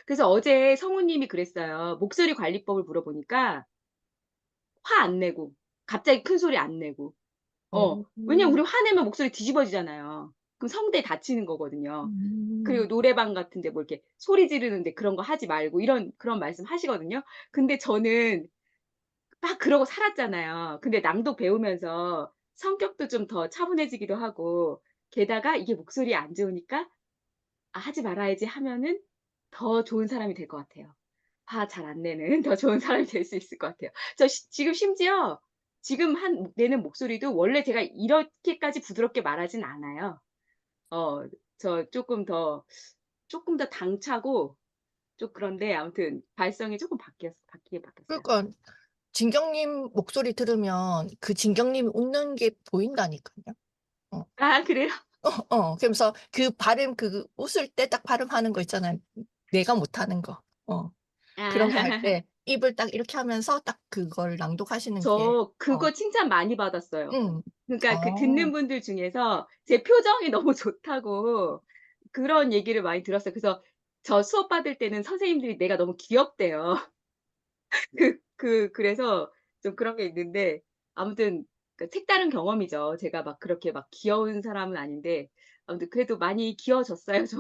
Speaker 1: 그래서 어제 성우님이 그랬어요. 목소리 관리법을 물어보니까 화 안 내고, 갑자기 큰 소리 안 내고.
Speaker 4: 어,
Speaker 1: 왜냐면 우리 화내면 목소리 뒤집어지잖아요. 그럼 성대 다치는 거거든요. 그리고
Speaker 4: 음,
Speaker 1: 노래방 같은데 뭐 이렇게 소리 지르는데 그런 거 하지 말고 그런 말씀 하시거든요. 근데 저는 막 그러고 살았잖아요. 근데 낭독 배우면서 성격도 좀 더 차분해지기도 하고, 게다가 이게 목소리 안 좋으니까 하지 말아야지 하면은 더 좋은 사람이 될 것 같아요. 화 잘 안 내는 더 좋은 사람이 될 수 있을 것 같아요. 지금 심지어 지금 내는 목소리도 원래 제가 이렇게까지 부드럽게 말하진 않아요. 어, 조금 더 당차고, 좀 그런데 아무튼 발성이 조금 바뀌게 바뀌었어요.
Speaker 4: 그러니까 진경님 목소리 들으면 그 진경님이 웃는 게 보인다니까요. 어,
Speaker 1: 그래요?
Speaker 4: 그러면서 그 발음, 그 웃을 때 딱 발음하는 거 있잖아요. 내가 못하는 거. 그런 거 할
Speaker 1: 아,
Speaker 4: 때 입을 딱 이렇게 하면서 딱 그걸 낭독하시는 게,
Speaker 1: 저 그거 칭찬 많이 받았어요.
Speaker 4: 음,
Speaker 1: 그러니까 그
Speaker 4: 어,
Speaker 1: 듣는 분들 중에서 제 표정이 너무 좋다고 그런 얘기를 많이 들었어요. 그래서 저 수업 받을 때는 선생님들이 내가 너무 귀엽대요. 그래서 좀 그런 게 있는데, 아무튼 그 색다른 경험이죠. 제가 막 그렇게 막 귀여운 사람은 아닌데, 아무튼 그래도 많이 귀여워졌어요, 저.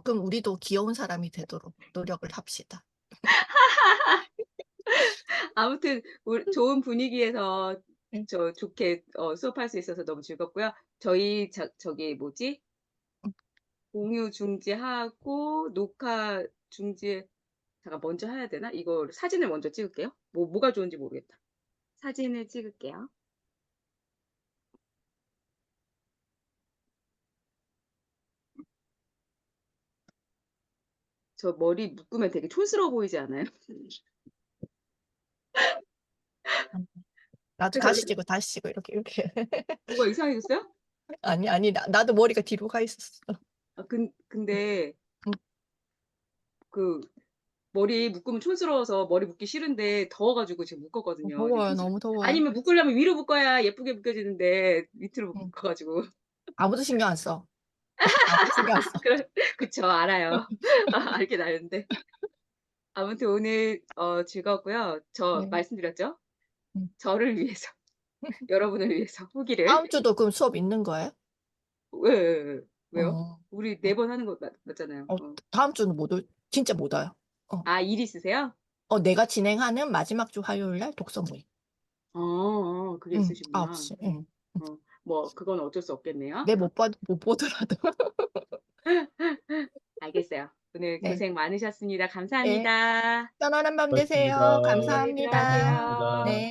Speaker 4: 그럼 우리도 귀여운 사람이 되도록 노력을 합시다.
Speaker 1: 아무튼 좋은 분위기에서
Speaker 4: 네.
Speaker 1: 좋게 수업할 수 있어서 너무 즐겁고요. 저희 저기 뭐지? 공유 중지하고 녹화 중지 잠깐 먼저 해야 되나? 이거 사진을 먼저 찍을게요. 뭐가 좋은지 모르겠다. 사진을 찍을게요. 저 머리 묶으면 되게 촌스러워 보이지 않아요?
Speaker 4: 나도 다시 찍고 다시 찍고 이렇게.
Speaker 1: 뭐가 이상해졌어요?
Speaker 4: 아니, 나도 머리가 뒤로 가 있었어.
Speaker 1: 근데
Speaker 4: 음,
Speaker 1: 그 머리 묶으면 촌스러워서 머리 묶기 싫은데 더워가지고 지금 묶었거든요. 지금
Speaker 4: 더워요. 너무 더워요.
Speaker 1: 아니면 묶으려면 위로 묶어야 예쁘게 묶여지는데 밑으로
Speaker 4: 음,
Speaker 1: 묶어가지고.
Speaker 4: 아무도 신경 안 써. 아무도 신경 안 써.
Speaker 1: 그쵸, 알아요. 알긴 아는데. 아무튼 오늘 즐거웠고요. 저
Speaker 4: 네.
Speaker 1: 말씀드렸죠?
Speaker 4: 음.
Speaker 1: 저를 위해서, 여러분을 위해서 후기를.
Speaker 4: 다음 주도 그럼 수업 있는 거예요?
Speaker 1: 왜요?
Speaker 4: 어,
Speaker 1: 우리
Speaker 4: 어,
Speaker 1: 4번 하는 거 맞잖아요.
Speaker 4: 다음 주는 진짜 못 와요.
Speaker 1: 일 있으세요?
Speaker 4: 내가 진행하는 마지막 주 화요일 날 독서 모임.
Speaker 1: 그게
Speaker 4: 응,
Speaker 1: 있으시구나.
Speaker 4: 9시. 응.
Speaker 1: 뭐 그건 어쩔 수 없겠네요.
Speaker 4: 못 보더라도.
Speaker 1: 알겠어요. 오늘
Speaker 4: 네.
Speaker 1: 고생 많으셨습니다.
Speaker 4: 네.
Speaker 1: 감사합니다.
Speaker 4: 편안한 밤 되세요.
Speaker 2: 고맙습니다.
Speaker 1: 네,
Speaker 4: 감사합니다.
Speaker 1: 들어가세요.
Speaker 2: 감사합니다.
Speaker 4: 네.